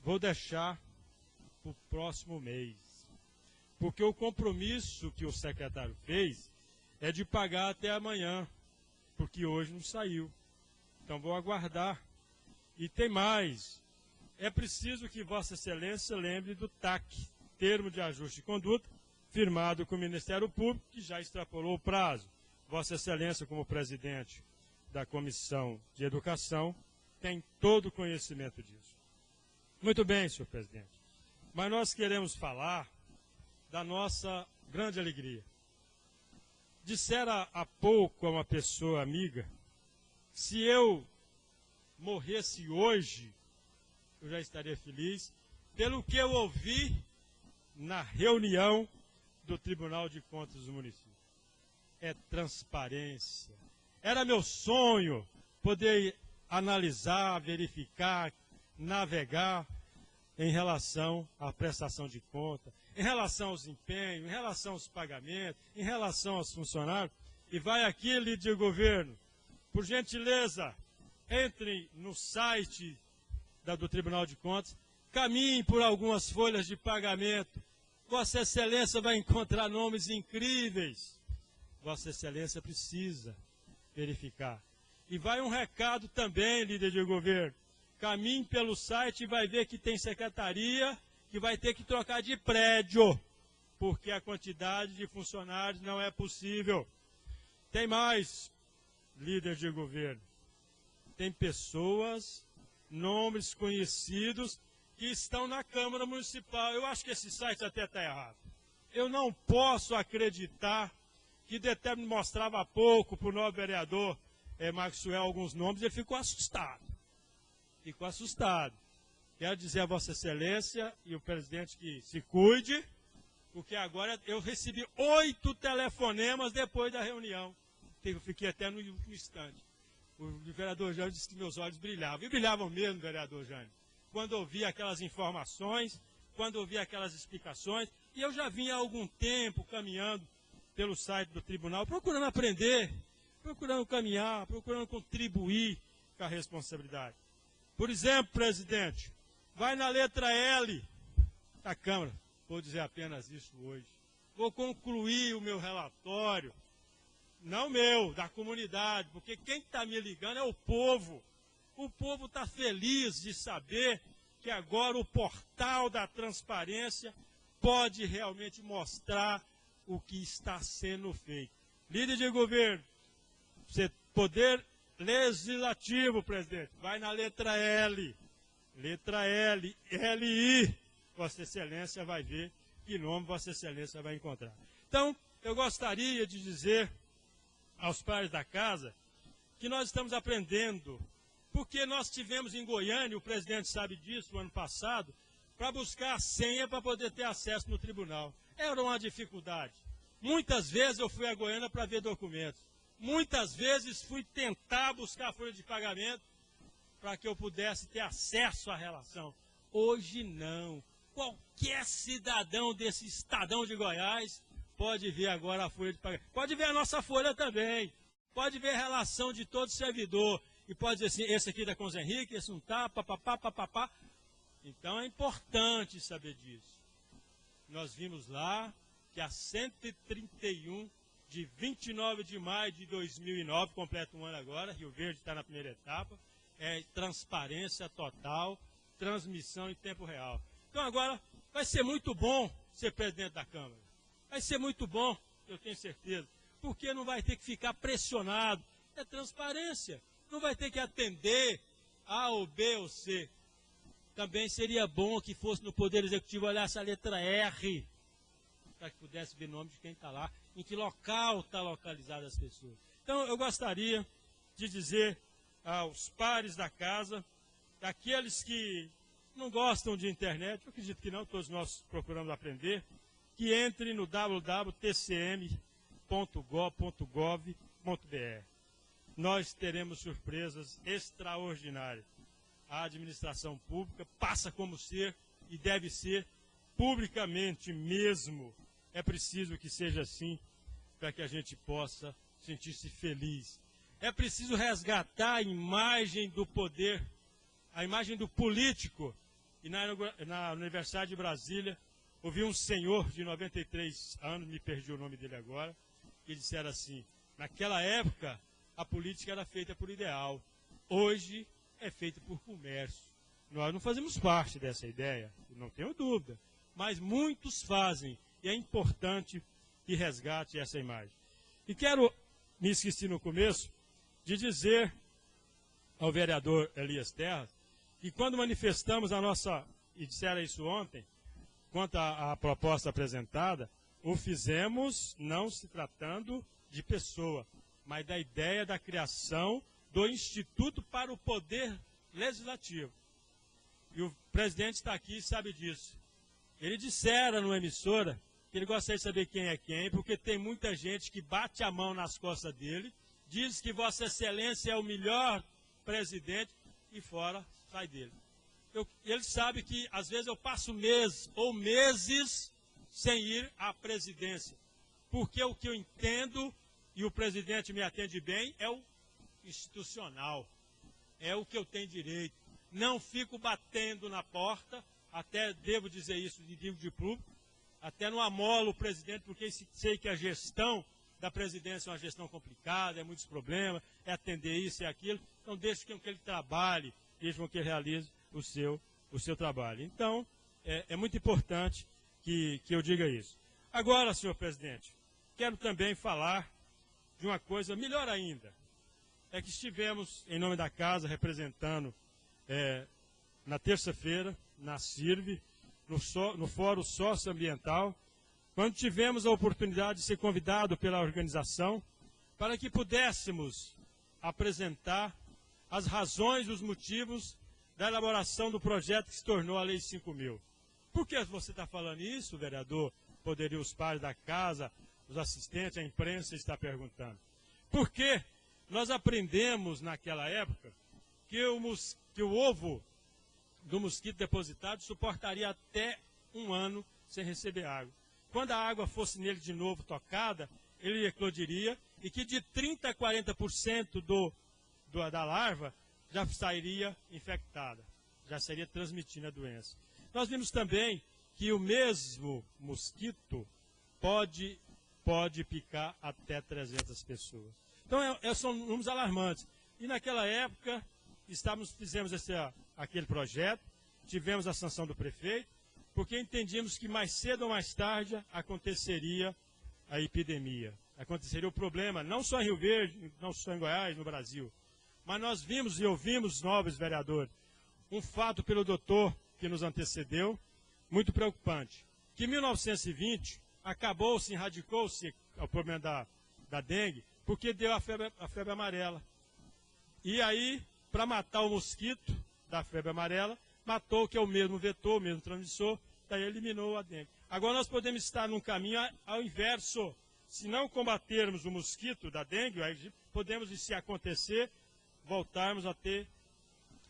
Vou deixar para o próximo mês, porque o compromisso que o secretário fez é de pagar até amanhã, porque hoje não saiu. Então vou aguardar. E tem mais. É preciso que Vossa Excelência lembre do TAC, Termo de Ajuste de Conduta, firmado com o Ministério Público, que já extrapolou o prazo. Vossa Excelência, como presidente da Comissão de Educação, tem todo o conhecimento disso. Muito bem, senhor presidente. Mas nós queremos falar da nossa grande alegria. Dissera há pouco a uma pessoa amiga, se eu morresse hoje, eu já estaria feliz, pelo que eu ouvi na reunião do Tribunal de Contas do município. É transparência. Era meu sonho poder analisar, verificar, navegar em relação à prestação de conta, em relação aos empenhos, em relação aos pagamentos, em relação aos funcionários. E vai aqui, líder de governo, por gentileza, entre no site do Tribunal de Contas, caminhe por algumas folhas de pagamento. Vossa Excelência vai encontrar nomes incríveis. Vossa Excelência precisa verificar. E vai um recado também, líder de governo. Caminhe pelo site e vai ver que tem secretaria que vai ter que trocar de prédio, porque a quantidade de funcionários não é possível. Tem mais, líder de governo. Tem pessoas, nomes conhecidos, que estão na Câmara Municipal. Eu acho que esse site até está errado. Eu não posso acreditar que mostrava há pouco para o nobre vereador Maxwell alguns nomes, ele ficou assustado. Ficou assustado. Quero dizer a Vossa Excelência e o presidente que se cuide, porque agora eu recebi 8 telefonemas depois da reunião. Eu fiquei até no último instante. O vereador Jânio disse que meus olhos brilhavam. E brilhavam mesmo, vereador Jânio. Quando ouvia aquelas informações, quando ouvia aquelas explicações. E eu já vinha há algum tempo caminhando pelo site do tribunal, procurando aprender, procurando caminhar, procurando contribuir com a responsabilidade. Por exemplo, presidente, vai na letra L da Câmara. Vou dizer apenas isso hoje. Vou concluir o meu relatório. Não meu, da comunidade, porque quem está me ligando é o povo. O povo está feliz de saber que agora o portal da transparência pode realmente mostrar o que está sendo feito. Líder de governo, poder legislativo, presidente, vai na letra L. Letra L, LI. Vossa Excelência vai ver que nome Vossa Excelência vai encontrar. Então, eu gostaria de dizer aos pares da casa que nós estamos aprendendo, porque nós tivemos em Goiânia, o presidente sabe disso, o ano passado, para buscar a senha para poder ter acesso no tribunal. Era uma dificuldade. Muitas vezes eu fui a Goiânia para ver documentos. Muitas vezes fui tentar buscar a folha de pagamento para que eu pudesse ter acesso à relação. Hoje não. Qualquer cidadão desse estadão de Goiás pode ver agora a folha de pagamento. Pode ver a nossa folha também. Pode ver a relação de todo servidor. E pode dizer assim, esse aqui está com o Zé Henrique, esse não está, papapá, papapá. Então é importante saber disso. Nós vimos lá que a 131 de 29 de maio de 2009, completa um ano agora, Rio Verde está na primeira etapa, é transparência total, transmissão em tempo real. Então agora vai ser muito bom ser presidente da Câmara. Vai ser muito bom, eu tenho certeza, porque não vai ter que ficar pressionado. É transparência. Não vai ter que atender A ou B ou C. Também seria bom que fosse no Poder Executivo olhasse a letra R, para que pudesse ver o nome de quem está lá, em que local está localizada as pessoas. Então, eu gostaria de dizer aos pares da casa, daqueles que não gostam de internet, eu acredito que não, todos nós procuramos aprender, que entre no www.tcm.gov.br. Nós teremos surpresas extraordinárias. A administração pública passa como ser e deve ser publicamente mesmo. É preciso que seja assim para que a gente possa sentir-se feliz. É preciso resgatar a imagem do poder, a imagem do político. E na Universidade de Brasília, ouvi um senhor de 93 anos, me perdi o nome dele agora, que dissera assim, naquela época, a política era feita por ideal. Hoje é feita por comércio. Nós não fazemos parte dessa ideia, não tenho dúvida. Mas muitos fazem. E é importante que resgate essa imagem. E quero, me esqueci no começo, de dizer ao vereador Elias Terras, que quando manifestamos a nossa, e disseram isso ontem, quanto à proposta apresentada, o fizemos não se tratando de pessoa, mas da ideia da criação do Instituto para o Poder Legislativo. E o presidente está aqui e sabe disso. Ele dissera numa emissora que ele gostaria de saber quem é quem, porque tem muita gente que bate a mão nas costas dele, diz que Vossa Excelência é o melhor presidente e fora sai dele. Ele sabe que às vezes eu passo meses ou meses sem ir à presidência, porque o que eu entendo e o presidente me atende bem é o institucional, é o que eu tenho direito. Não fico batendo na porta, até devo dizer isso de livro de público, até não amolo o presidente, porque sei que a gestão da presidência é uma gestão complicada, é muitos problemas, é atender isso e aquilo, então deixe que ele trabalhe, deixe que ele realize o seu trabalho. Então, é muito importante que eu diga isso. Agora, senhor presidente, quero também falar de uma coisa melhor ainda. É que estivemos, em nome da casa, representando na terça-feira, na CIRV, no Fórum Socioambiental, quando tivemos a oportunidade de ser convidado pela organização para que pudéssemos apresentar as razões, os motivos da elaboração do projeto que se tornou a Lei 5.000. Por que você está falando isso, vereador? Poderiam os pares da casa, os assistentes, a imprensa está perguntando. Porque nós aprendemos naquela época que o ovo do mosquito depositado suportaria até um ano sem receber água. Quando a água fosse nele de novo tocada, ele eclodiria e que de 30% a 40% da larva já sairia infectada, já seria transmitindo a doença. Nós vimos também que o mesmo mosquito pode picar até 300 pessoas. Então, são números alarmantes. E naquela época, fizemos aquele projeto, tivemos a sanção do prefeito, porque entendíamos que mais cedo ou mais tarde aconteceria a epidemia. Aconteceria o problema, não só em Rio Verde, não só em Goiás, no Brasil. Mas nós vimos e ouvimos, nobres vereadores, um fato pelo doutor que nos antecedeu, muito preocupante. Que em 1920 acabou-se, erradicou-se o problema da dengue, porque deu a febre amarela. E aí, para matar o mosquito da febre amarela, matou, que é o mesmo vetor, o mesmo transmissor, daí eliminou a dengue. Agora nós podemos estar num caminho ao inverso. Se não combatermos o mosquito da dengue, aí podemos, se acontecer, voltarmos a ter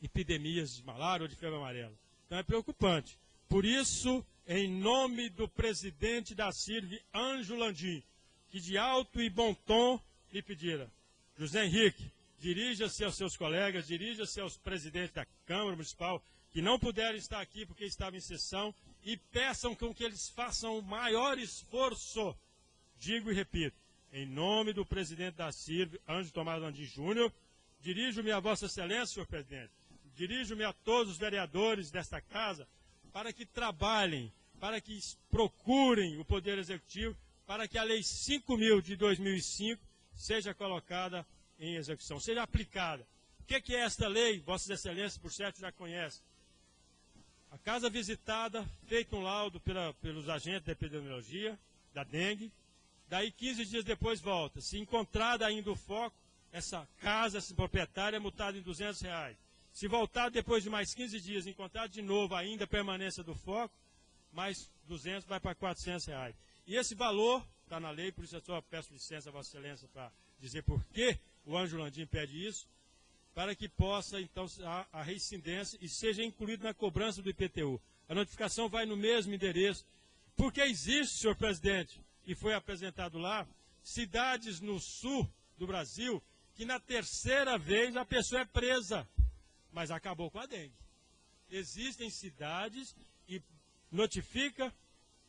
epidemias de malária ou de febre amarela. Então é preocupante. Por isso, em nome do presidente da CIRV, Ângelo Landim, que de alto e bom tom lhe pedira: José Henrique, dirija-se aos seus colegas, dirija-se aos presidentes da Câmara Municipal, que não puderam estar aqui porque estavam em sessão, e peçam com que eles façam o maior esforço. Digo e repito, em nome do presidente da CIRV, Ângelo Tomás Landim Júnior, dirijo-me a Vossa Excelência, senhor presidente, dirijo-me a todos os vereadores desta casa, para que trabalhem, para que procurem o Poder Executivo, para que a Lei 5.000 de 2005 seja colocada em execução, seja aplicada. O que é esta lei? Vossas Excelências, por certo, já conhecem. A casa visitada, feito um laudo pelos agentes da epidemiologia, da dengue, daí 15 dias depois volta. Se encontrada ainda o foco, essa casa, esse proprietário é multado em R$200. Se voltar depois de mais 15 dias, encontrar de novo ainda a permanência do foco, mais 200 vai para R$400. E esse valor está na lei, por isso eu só peço licença a Vossa Excelência para dizer por que o Ângelo Landim pede isso, para que possa, então, a reincidência e seja incluído na cobrança do IPTU. A notificação vai no mesmo endereço, porque existe, senhor presidente, e foi apresentado lá, cidades no sul do Brasil, que na terceira vez a pessoa é presa, mas acabou com a dengue. Existem cidades e notifica,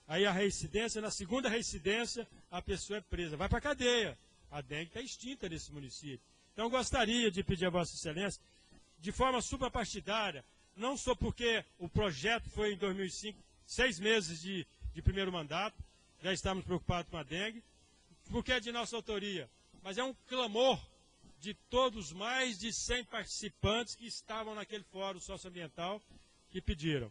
aí a reincidência, na segunda reincidência, a pessoa é presa, vai para a cadeia. A dengue está extinta nesse município. Então, gostaria de pedir a Vossa Excelência, de forma suprapartidária, não só porque o projeto foi em 2005, 6 meses de primeiro mandato, já estamos preocupados com a dengue, porque é de nossa autoria, mas é um clamor de todos mais de 100 participantes que estavam naquele fórum socioambiental que pediram.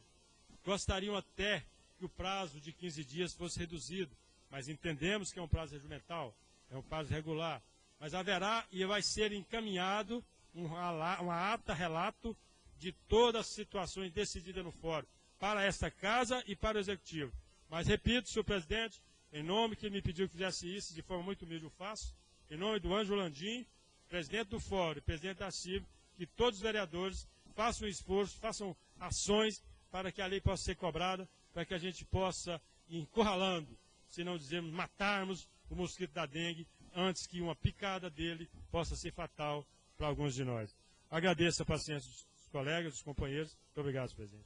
Gostariam até que o prazo de 15 dias fosse reduzido, mas entendemos que é um prazo regimental, é um prazo regular. Mas haverá e vai ser encaminhado uma ata relato de todas as situações decididas no fórum, para esta casa e para o Executivo. Mas repito, senhor presidente, em nome que me pediu que fizesse isso, de forma muito humilde eu faço, em nome do Ângelo Landim, presidente do fórum e presidente da CIRV, que todos os vereadores façam esforço, façam ações para que a lei possa ser cobrada, para que a gente possa ir encurralando, se não dizermos matarmos o mosquito da dengue, antes que uma picada dele possa ser fatal para alguns de nós. Agradeço a paciência dos colegas, dos companheiros. Muito obrigado, presidente.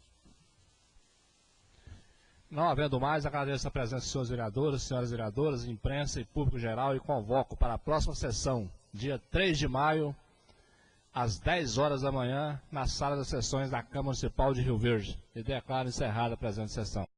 Não havendo mais, agradeço a presença dos senhores vereadores, senhoras vereadoras, imprensa e público geral e convoco para a próxima sessão, dia 3 de maio, às 10 horas da manhã, na sala das sessões da Câmara Municipal de Rio Verde. E declaro encerrada a presente sessão.